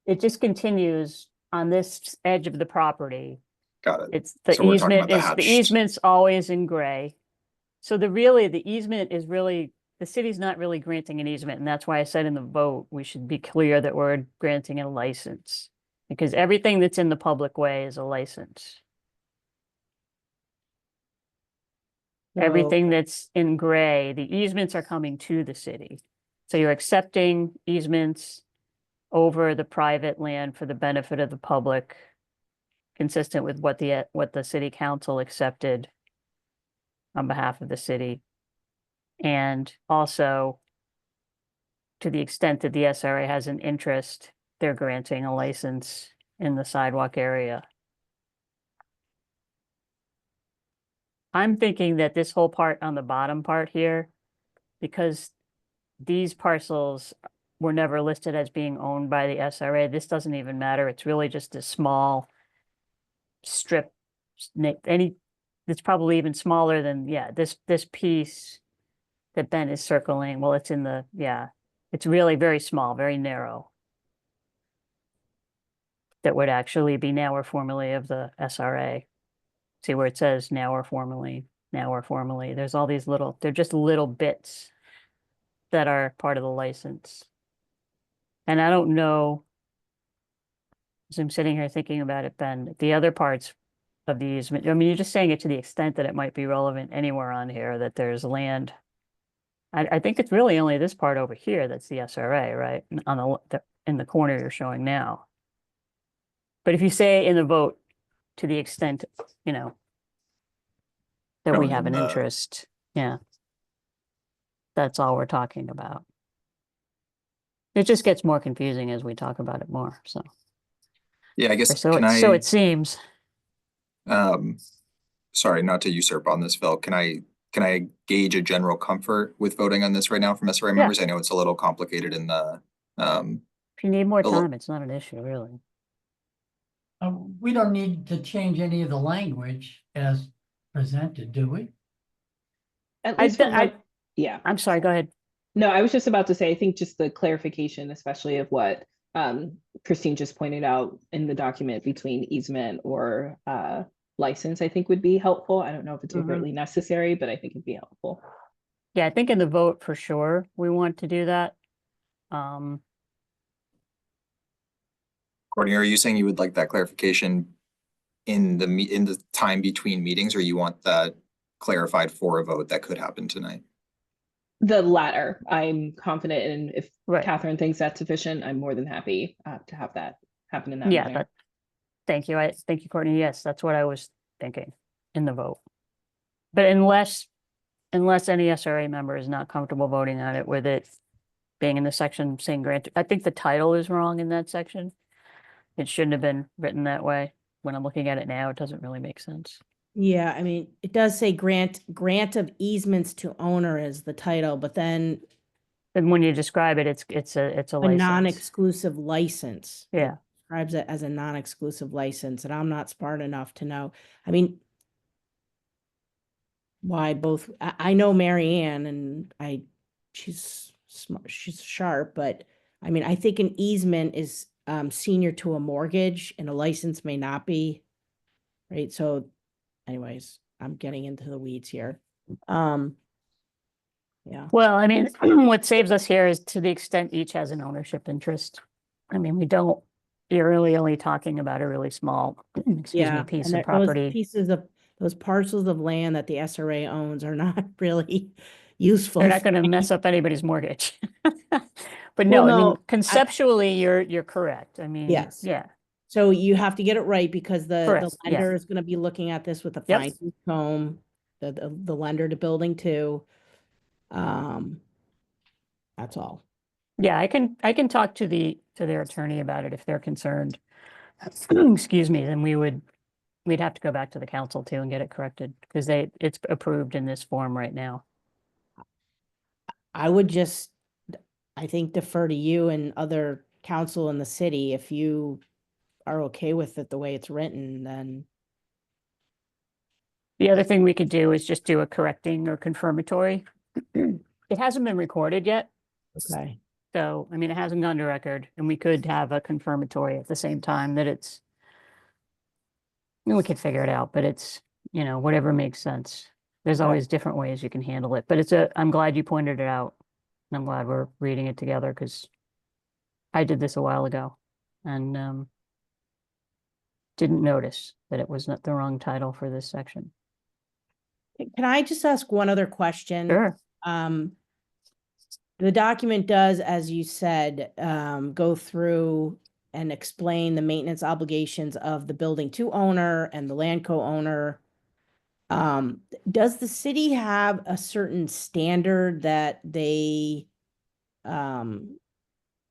it just continues on this edge of the property. Got it. It's the So we're talking easement about the the hatched- easement's always in gray. So the easement is really, the city's not really granting an easement, and that's why I said in the vote, we should be clear that we're granting a license. Because everything that's in the public way is a license. Everything that's in gray, the easements are coming to the city. So you're accepting easements over the private land for the benefit of the public, consistent with what the city council accepted on behalf of the city. And also, to the extent that the SRA has an interest, they're granting a license in the sidewalk area. I'm thinking that this whole part on the bottom part here, because these parcels were never listed as being owned by the SRA, this doesn't even matter. It's really just a small strip. It's probably even smaller than, this piece that Ben is circling. Well, it's it's really very small, very narrow. That would actually be now or formerly of the SRA. See where it says now or formerly. There's all these they're just little bits that are part of the license. And I don't know, as I'm sitting here thinking about it, Ben, the other parts of the easement, I mean, you're just saying it to the extent that it might be relevant anywhere on here, that there's land. I think it's really only this part over here that's the SRA, right? On in the corner you're showing now. But if you say in the vote, to the extent, you know, that we Shown have in an the- interest, yeah. That's all we're talking about. It just gets more confusing as we talk about it more, so. Yeah, I guess, So can so I, it seems, sorry, not to usurp on this, Phil, can I gauge a general comfort with voting on this right now from SRA members? I know it's a little complicated in the, if you need more a lo- time, it's not an issue, really. We don't need to change any of the language as presented, do we? At I, least for I, yeah. I'm sorry, go ahead. No, I was just about to say, I think just the clarification, especially of what Christine just pointed out in the document between easement or license, I think would be helpful. I don't know if it's overtly necessary, but I think it'd be helpful. Yeah, I think in the vote for sure, we want to do that. Courtney, are you saying you would like that clarification in the time between meetings, or you want that clarified for a vote that could happen tonight? The latter, I'm confident in. If Right. Catherine thinks that's sufficient, I'm more than happy to have that happen in that Yeah, manner. thank you. Thank you, Courtney. Yes, that's what I was thinking in the vote. But unless any SRA member is not comfortable voting on it with it being in the section saying grant, I think the title is wrong in that section. It shouldn't have been written that way. When I'm looking at it now, it doesn't really make sense. Yeah, I mean, it does say grant of easements to owner is the title, but then And when you describe it, it's a a license. non-exclusive license. It Yeah. describes it as a non-exclusive license, and I'm not smart enough to know. I mean, why both, I know Mary Ann and she's smart, she's sharp, but I mean, I think an easement is senior to a mortgage and a license may not be. Right, so anyways, I'm getting into the weeds here. Yeah. Well, I mean, what saves us here is to the extent each has an ownership interest. I mean, you're really only talking about a really small, excuse me, piece of Those property. those parcels of land that the SRA owns are not really useful. They're not going to mess up anybody's mortgage. But Well, no, I mean, no, conceptually, you're correct. I mean, Yes. yeah, So you have to get it right because the Correct, yeah. lender is gonna be looking at this with a Yep. fine tooth comb, the lender to building two. That's all. yeah. I can talk to their attorney about it if they're concerned. Excuse me, then we'd have to go back to the council too and get it corrected because it's approved in this form right now. I would just, I think defer to you and other council in the city. If you are okay with it the way it's written, then The other thing we could do is just do a correcting or confirmatory. It hasn't been recorded yet, okay. so, I mean, it hasn't gone to record, and we could have a confirmatory at the same time that it's, we could figure it out, but it's, whatever makes sense. There's always different ways you can handle it, but I'm glad you pointed it out. And I'm glad we're reading it together because I did this a while ago and didn't notice that it was not the wrong title for this section. Can I just ask one other question? Sure. The document does, as you said, go through and explain the maintenance obligations of the building two owner and the land co-owner. Does the city have a certain standard that they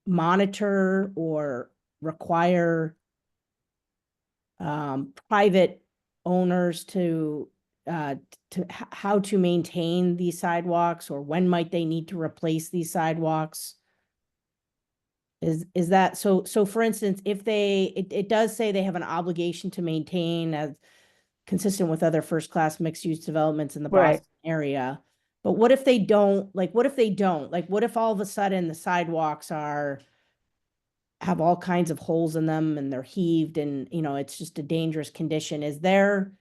monitor or require private owners to how to maintain these sidewalks, or when might they need to replace these sidewalks? Is that so for instance, if it does say they have an obligation to maintain as consistent with other first-class mixed-use developments in the Right. Boston area, but what if they don't, what if all of a sudden the sidewalks have all kinds of holes in them and they're heaved and, it's just a dangerous condition? Is there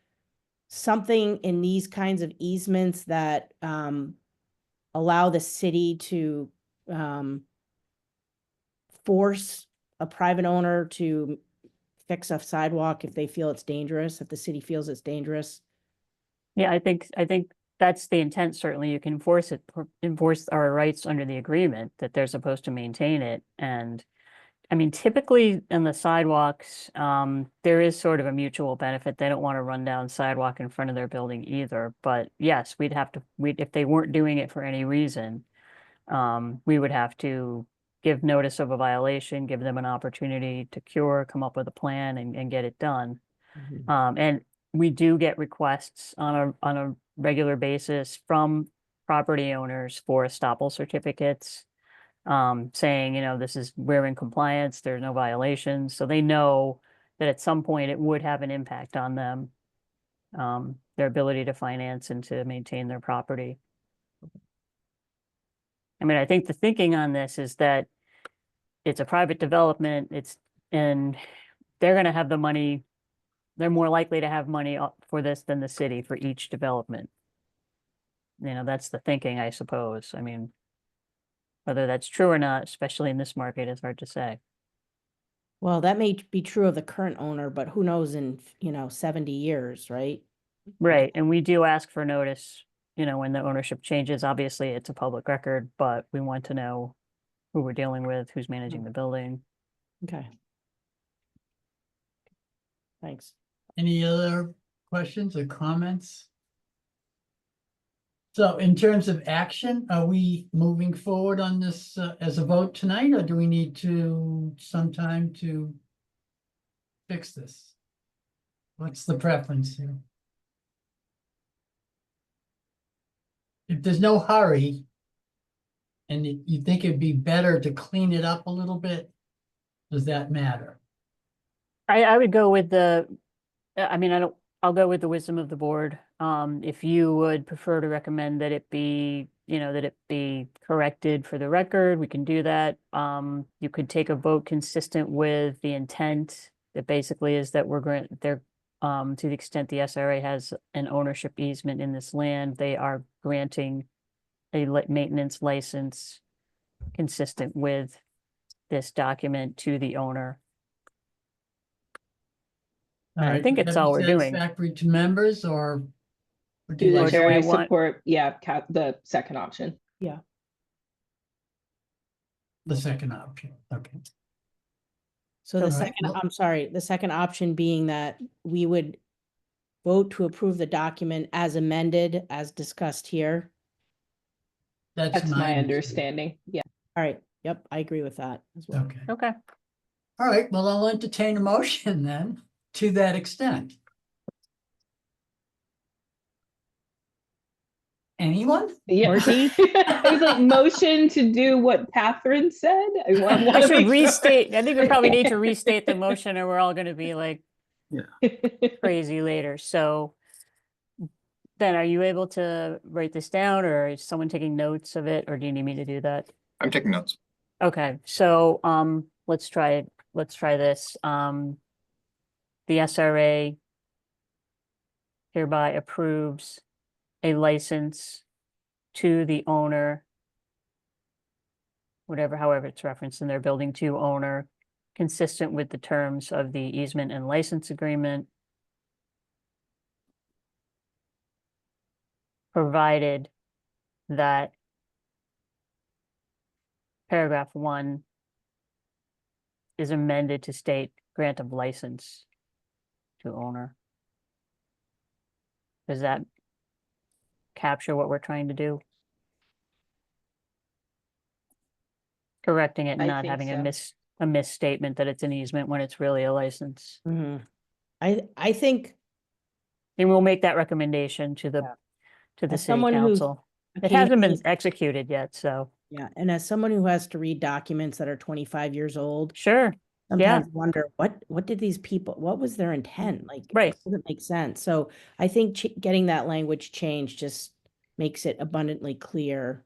something in these kinds of easements that allow the city to force a private owner to fix a sidewalk if they feel it's dangerous, if the city feels it's dangerous. Yeah, I think that's the intent. Certainly you can enforce our rights under the agreement that they're supposed to maintain it. And I mean, typically on the sidewalks, there is sort of a mutual benefit. They don't want to run down sidewalk in front of their building either. But yes, if they weren't doing it for any reason, we would have to give notice of a violation, give them an opportunity to cure, come up with a plan and get it done. And we do get requests on a regular basis from property owners for estoppel certificates, saying, we're in compliance, there's no violations. So they know that at some point it would have an impact on them, their ability to finance and to maintain their property. I mean, I think the thinking on this is that it's a private development, and they're going to have the money. They're more likely to have money for this than the city for each development. That's the thinking, I suppose. I mean, whether that's true or not, especially in this market, is hard to say. Well, that may be true of the current owner, but who knows in, 70 years, right? Right. And we do ask for notice, when the ownership changes. Obviously, it's a public record, but we want to know who we're dealing with, who's managing the building. Okay. Thanks. Any other questions or comments? So in terms of action, are we moving forward on this as a vote tonight, or do we need some time to fix this? What's the preference here? If there's no hurry, and you think it'd be better to clean it up a little bit, does that matter? I would go with I'll go with the wisdom of the board. If you would prefer to recommend that it be, that it be corrected for the record, we can do that. You could take a vote consistent with the intent that basically is that to the extent the SRA has an ownership easement in this land, they are granting a maintenance license consistent with this document to the owner. I think it's all we're doing. Satisfactory to members, or would you Through the like chair, I want- support, the second option. the second option? Okay. So the All right, second, well- I'm sorry, the second option being that we would vote to approve the document as amended, as discussed here. That's my understanding. Yeah. All right. Yep, I agree with that as well. Okay. Okay. All right, well, I'll entertain a motion then to that extent. Anyone? Yeah. Marty? I was like, motion to do what Catherine said. I should restate. I think we probably need to restate the motion, or we're all going to be like crazy later. So then, are you able to write this down, or is someone taking notes of it, or do you need me to do that? I'm taking notes. Okay, so let's try this. The SRA hereby approves a license to the owner, however it's referenced in their building, to owner, consistent with the terms of the easement and license agreement, provided that paragraph 1 is amended to state grant of license to owner. Does that capture what we're trying to do? Correcting it and I not think having so. a misstatement that it's an easement when it's really a license. Mhm. I think And we'll make that recommendation to the city as someone who's council. It hasn't been occasionally- executed yet, so Yeah, and as someone who has to read documents that are 25 years old, sure. sometimes wonder what did these people, what was their intent? Like, Right. it doesn't make sense. So I think getting that language changed just makes it abundantly clear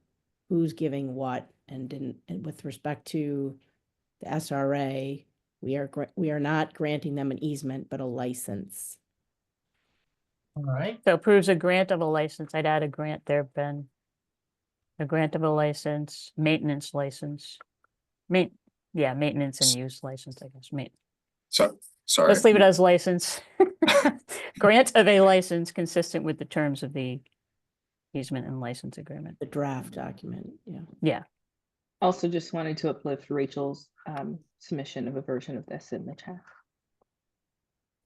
who's giving what, and with respect to the SRA, we are not granting them an easement, but a license. All right, So approves a grant of a license. I'd add a grant there, Ben. A grant of a license, maintenance license. Maintenance and use license, I guess. So Sorry. Just leave it as license. Grant of a license consistent with the terms of the easement and license agreement. The draft document, yeah. Yeah, Also just wanted to uplift Rachel's submission of a version of this in the chat.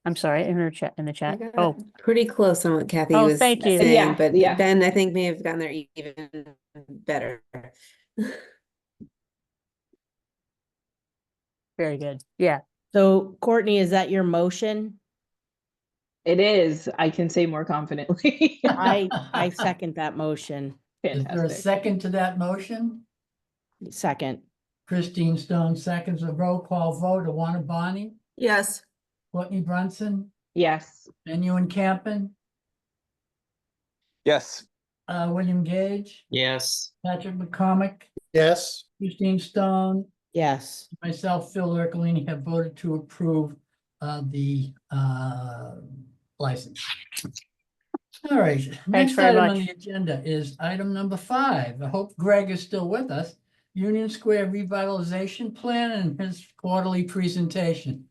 I'm sorry, in her chat, in the I chat. got Oh, pretty close on what Kathy Oh, was thank you. saying, Yeah, but yeah. Ben, I think may have gotten there even better. very good. Yeah, So Courtney, is that your motion? It is. I can say more confidently. I second that motion. Is there a Fantastic. second to that motion? Second. Christine Stone seconds. A roll call vote. Awana Bonnie, Yes. Courtney Brunson, Yes. Ben Ewan Campen, Yes. William Gage, Yes. Patrick McCormick, Yes, Christine Stone, Yes. myself, Phil Ercolini, have voted to approve the license. All right, next very item on much. the agenda is item number 5. I hope Greg is still with us. Union Square Revitalization Plan and his quarterly presentation.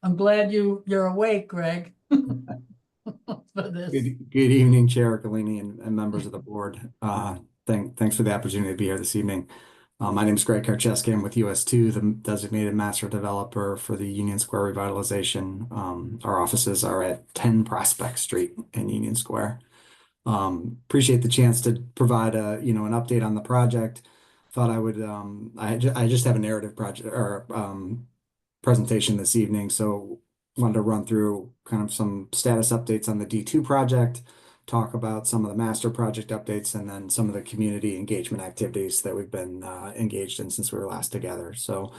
I'm glad you're awake, Greg. For this. Good evening, Chair Galini and members of the board. Thanks for the opportunity to be here this evening. My name is Greg Karcheski. I'm with US2, the designated master developer for the Union Square revitalization. Our offices are at 10 Prospect Street in Union Square. Appreciate the chance to provide an update on the project. Thought I would, I just have a narrative project or presentation this evening, so wanted to run through kind of some status updates on the D2 project, talk about some of the master project updates, and then some of the community engagement activities that we've been engaged in since we were last together. So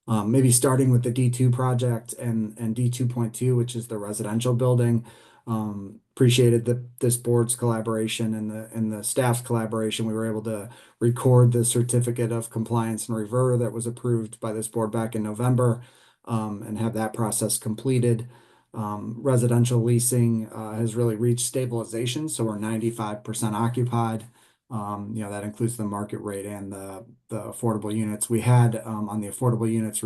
maybe starting with the D2 project and D2.2, which is the residential building. Appreciated this board's collaboration and the staff's collaboration. We were able to record the certificate of compliance and reverter that was approved by this board back in November, and have that process completed. Residential leasing has really reached stabilization, so we're 95% occupied. That includes the market rate and the affordable units. We had on the affordable units,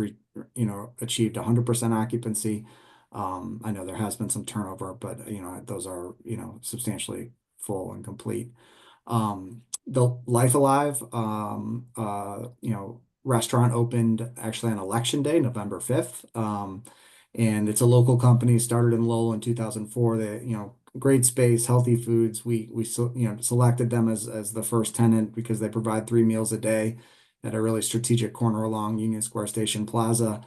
achieved 100% occupancy. I know there has been some turnover, but those are substantially full and complete. The Life Alive restaurant opened actually on election day, November 5th. And it's a local company, started in Lowell in 2004. They, great space, healthy foods. We selected them as the first tenant because they provide 3 meals a day at a really strategic corner along Union Square Station Plaza.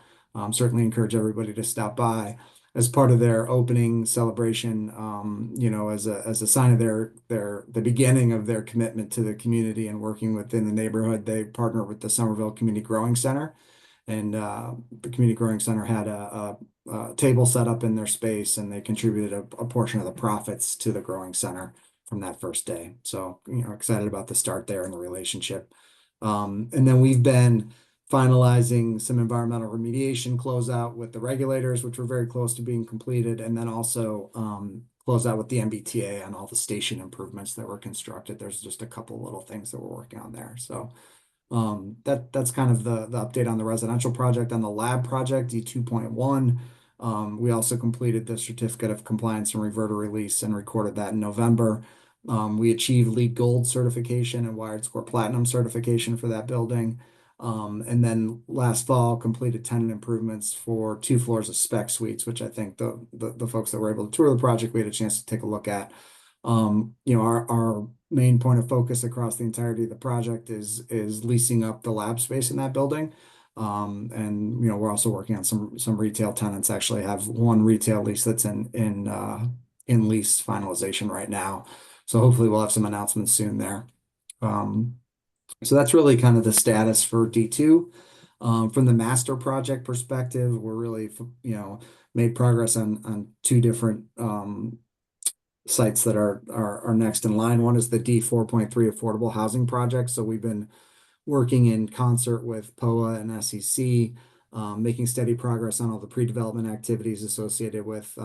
Certainly encourage everybody to stop by as part of their opening celebration, as a sign of the beginning of their commitment to the community and working within the neighborhood. They partner with the Somerville Community Growing Center, and the Community Growing Center had a table set up in their space, and they contributed a portion of the profits to the Growing Center from that first day. So, excited about the start there and the relationship. And then we've been finalizing some environmental remediation closeout with the regulators, which were very close to being completed, and then also close out with the MBTA on all the station improvements that were constructed. There's just a couple little things that we're working on there. So that's kind of the update on the residential project. On the lab project, D2.1, we also completed the certificate of compliance and reverter release and recorded that in November. We achieved LEED Gold certification and Wired Score Platinum certification for that building. And then last fall completed tenant improvements for 2 floors of spec suites, which I think the folks that were able to tour the project, we had a chance to take a look at. Our main point of focus across the entirety of the project is leasing up the lab space in that building. And we're also working on some retail tenants. Actually have one retail lease that's in lease finalization right now. So hopefully we'll have some announcements soon there. So that's really kind of the status for D2. From the master project perspective, we're really, made progress on 2 different sites that are next in line. One is the D4.3 affordable housing project. So we've been working in concert with POA and SEC, making steady progress on all the pre-development activities associated with,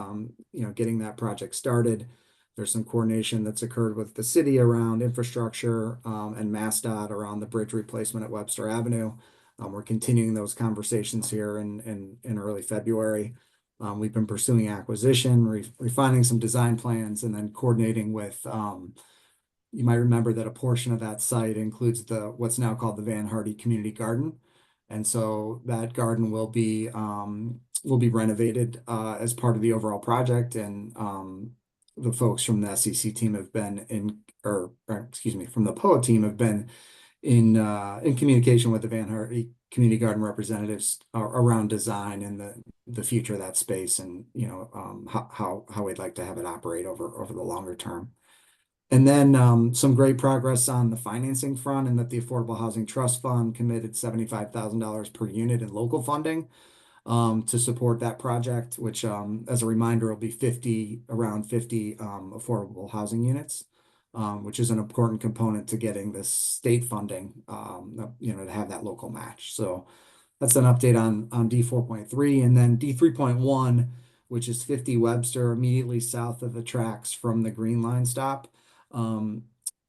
getting that project started. There's some coordination that's occurred with the city around infrastructure and MassDOT around the bridge replacement at Webster Avenue. We're continuing those conversations here in early February. We've been pursuing acquisition, refining some design plans, and then coordinating with, you might remember that a portion of that site includes what's now called the Van Hardy Community Garden. And so that garden will be renovated as part of the overall project. And the folks from the SEC team have been from the POA team have been in communication with the Van Hardy Community Garden representatives around design and the future of that space, and how we'd like to have it operate over the longer term. And then some great progress on the financing front, and that the Affordable Housing Trust Fund committed $75,000 per unit in local funding to support that project, which as a reminder will be around 50 affordable housing units, which is an important component to getting this state funding, to have that local match. So that's an update on D4.3, and then D3.1, which is 50 Webster, immediately south of the tracks from the Green Line stop.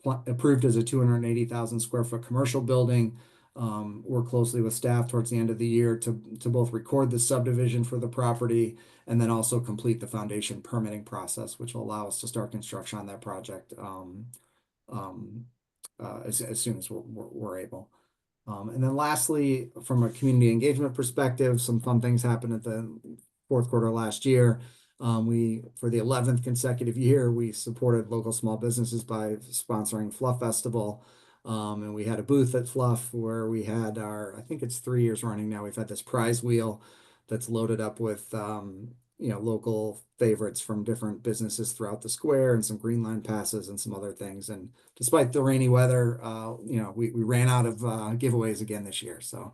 Approved as a 280,000 square foot commercial building. Work closely with staff towards the end of the year to both record the subdivision for the property and then also complete the foundation permitting process, which will allow us to start construction on that project as soon as we're able. And then lastly, from a community engagement perspective, some fun things happened at the fourth quarter last year. For the 11th consecutive year, we supported local small businesses by sponsoring Fluff Festival. And we had a booth at Fluff where we had I think it's 3 years running now, we've had this prize wheel that's loaded up with, local favorites from different businesses throughout the square and some Green Line passes and some other things. And despite the rainy weather, we ran out of giveaways again this year. So,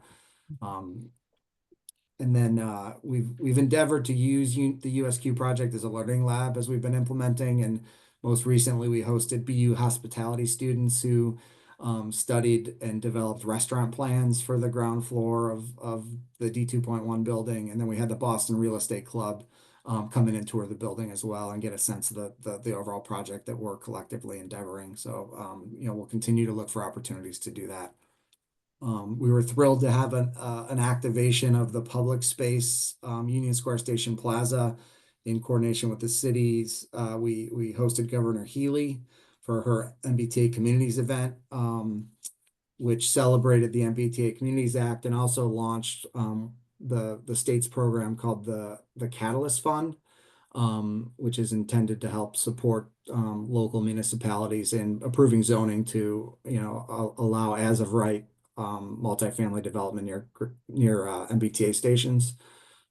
and then we've endeavored to use the USQ project as a learning lab as we've been implementing. And most recently, we hosted BU hospitality students who studied and developed restaurant plans for the ground floor of the D2.1 building. And then we had the Boston Real Estate Club come in and tour the building as well and get a sense of the overall project that we're collectively endeavoring. So, we'll continue to look for opportunities to do that. We were thrilled to have an activation of the public space, Union Square Station Plaza, in coordination with the cities. We hosted Governor Healy for her MBTA Communities event, which celebrated the MBTA Communities Act and also launched the state's program called the Catalyst Fund, which is intended to help support local municipalities in approving zoning to allow as of right multifamily development near MBTA stations.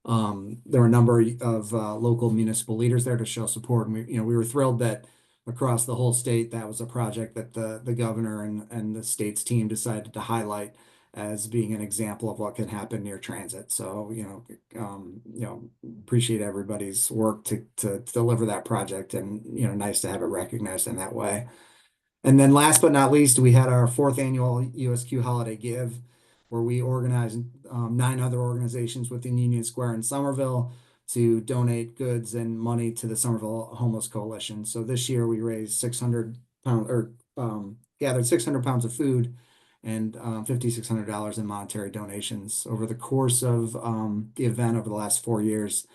There were a number of local municipal leaders there to show support, and we were thrilled that across the whole state that was a project that the governor and the state's team decided to highlight as being an example of what can happen near transit. So appreciate everybody's work to deliver that project, and nice to have it recognized in that way. And then last but not least, we had our 4th annual USQ Holiday Give, where we organized 9 other organizations within Union Square in Somerville to donate goods and money to the Somerville Homeless Coalition. So this year we raised gathered 600 pounds of food and $5,600 in monetary donations. Over the course of the event over the last 4 years,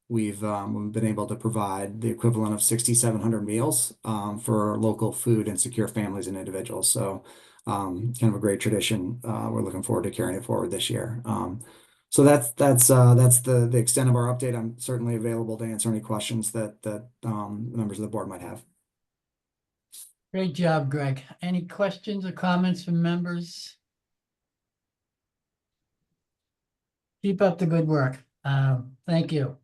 we've been able to provide the equivalent of 6,700 meals for local food and secure families and individuals. So kind of a great tradition. We're looking forward to carrying it forward this year. So that's the extent of our update. I'm certainly available to answer any questions that members of the board might have. Great job, Greg. Any questions or comments from members? Keep up the good work. Thank you.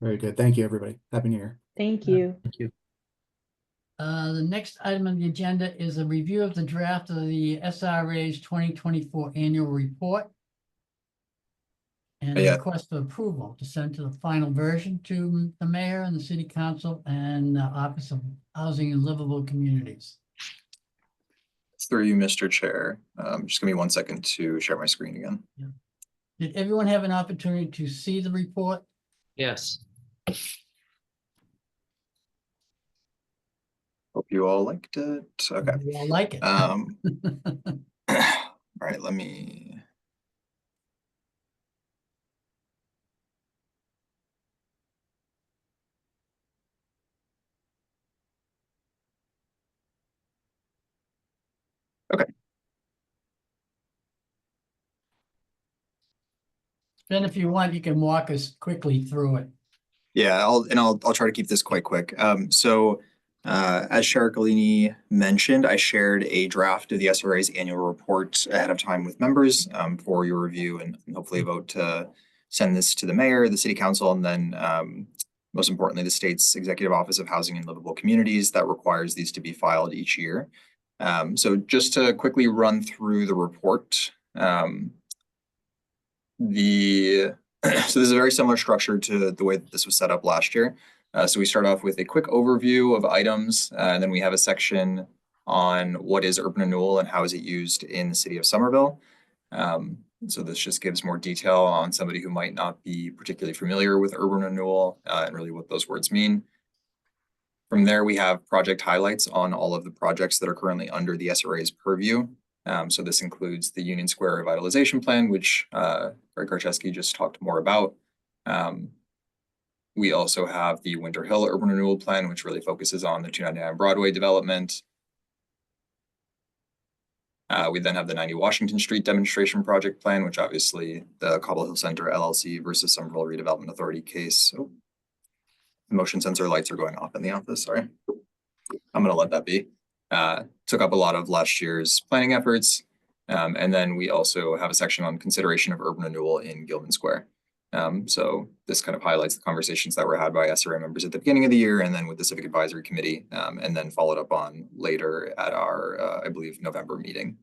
Very good. Thank you, everybody. Happy New Year. Thank you. Thank you. The next item on the agenda is a review of the draft of the SRA's 2024 annual report and a request for approval to send to the final version to the mayor and the city council and the Office of Housing and Livable Communities. Through you, Mr. Chair. Just give me 1 second to share my screen again. Yeah. Did everyone have an opportunity to see the report? Yes. Hope you all liked it. Okay. You all like it. All right, let me. Ben, if you want, you can walk us quickly through it. Yeah, I'll try to keep this quite quick. As Sharkalini mentioned, I shared a draft of the SRA's annual report ahead of time with members for your review and hopefully a vote to send this to the mayor, the city council, and then most importantly, the state's Executive Office of Housing and Livable Communities that requires these to be filed each year. So just to quickly run through the report, so this is a very similar structure to the way that this was set up last year. So we start off with a quick overview of items, and then we have a section on what is urban renewal and how is it used in the city of Somerville. So this just gives more detail on somebody who might not be particularly familiar with urban renewal and really what those words mean. From there, we have project highlights on all of the projects that are currently under the SRA's purview. So this includes the Union Square Revitalization Plan, which Greg Karczewski just talked more about. We also have the Winter Hill Urban Renewal Plan, which really focuses on the 299 Broadway development. We then have the 90 Washington Street Demonstration Project Plan, which obviously the Cobble Hill Center LLC versus Somerville Redevelopment Authority case. Oh, motion sensor lights are going off in the office, sorry. I'm gonna let that be. Took up a lot of last year's planning efforts. And then we also have a section on consideration of urban renewal in Gilman Square. So this kind of highlights the conversations that were had by SRA members at the beginning of the year and then with the Civic Advisory Committee, and then followed up on later at our, I believe, November meeting.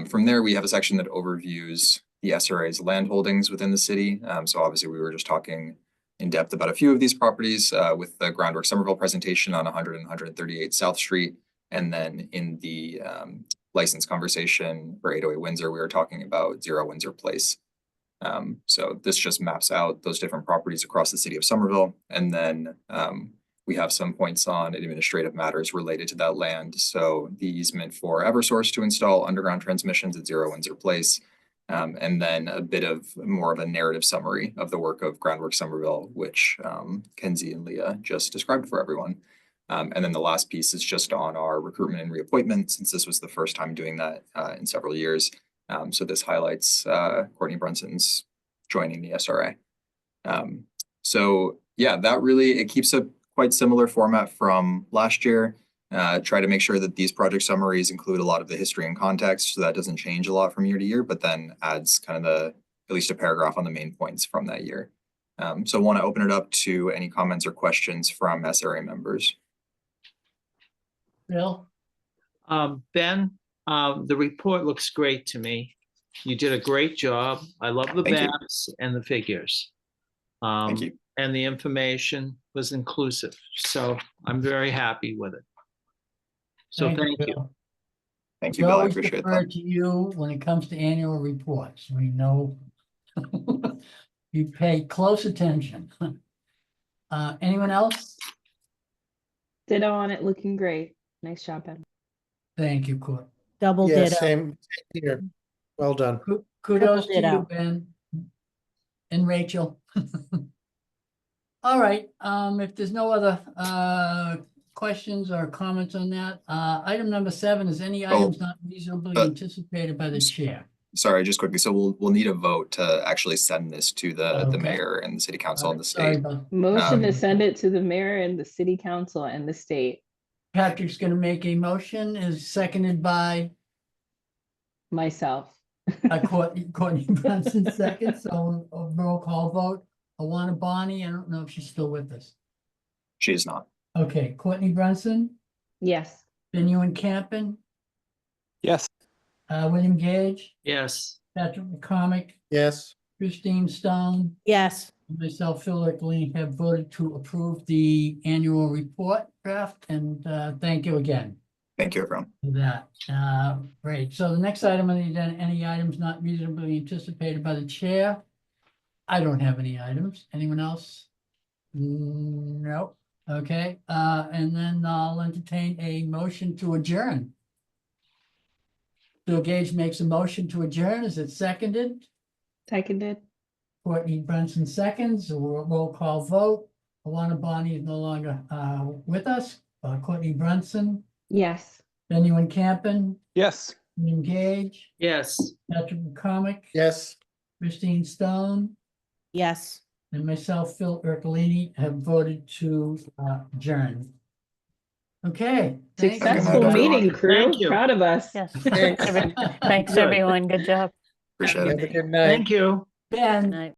From there, we have a section that overviews the SRA's land holdings within the city. So obviously we were just talking in depth about a few of these properties with the Groundwork Somerville presentation on 100 and 138 South Street. And then in the license conversation for 808 Windsor, we were talking about 0 Windsor Place. So this just maps out those different properties across the city of Somerville. And then we have some points on administrative matters related to that land. So the easement for Eversource to install underground transmissions at 0 Windsor Place. And then a bit of more of a narrative summary of the work of Groundwork Somerville, which Kenzie and Leah just described for everyone. And then the last piece is just on our recruitment and reappointment, since this was the first time doing that in several years. So this highlights Courtney Brunson's joining the SRA. So yeah, that really, it keeps a quite similar format from last year. Try to make sure that these project summaries include a lot of the history and context, so that doesn't change a lot from year to year, but then adds kind of at least a paragraph on the main points from that year. So I want to open it up to any comments or questions from SRA members. Bill? Ben, the report looks great to me. You did a great job. I love the Thank you. maps and the figures. Thank you. And the information was inclusive. So I'm very happy with it. So thank you. Bill. Thank you, We Bill. I always appreciate defer that. to you when it comes to annual reports. We know you pay close attention. Anyone else? Ditto on it, looking great. Nice job, Ben. Thank you, Court. Double Yeah, ditto. same here. Well done. Kudos to you, ditto. Ben. And Rachel. All right, if there's no other questions or comments on that, item number 7 is any items not reasonably anticipated by the chair. Sorry, just quickly. So we'll need a vote to actually send this to the Okay. mayor and the city council and the Sorry state. about, Motion to send it to the mayor and the city council and the state. Patrick's gonna make a motion, is seconded by Myself. Courtney Brunson second, so a roll call vote. Awana Bonnie, I don't know if she's still with us. She is not. Okay, Courtney Brunson, Yes. Benjamin Campen, Yes. William Gage, Yes. Patrick McCormick, Yes, Christine Stone, Yes, and myself, Phil Eckley, have voted to approve the annual report draft, and thank you again Thank you, everyone. for that. Great, so the next item on the agenda, any items not reasonably anticipated by the chair? I don't have any items. Anyone else? No. Okay, and then I'll entertain a motion to adjourn. Bill Gage makes a motion to adjourn. Is it seconded? Seconded. Courtney Brunson seconds, a roll call vote. Awana Bonnie is no longer with us. Courtney Brunson, Yes. Benjamin Campen, Yes. William Gage, Yes. Patrick McCormick, yes. Christine Stone, Yes. and myself, Phil Ercolini, have voted to adjourn. Okay. thank you. Successful night, everyone. meeting, crew. Thank you. Proud of us. Yes. Thanks. Thanks, Good. everyone. Good job. Appreciate it. Have a good night. Thank you. Ben. Night.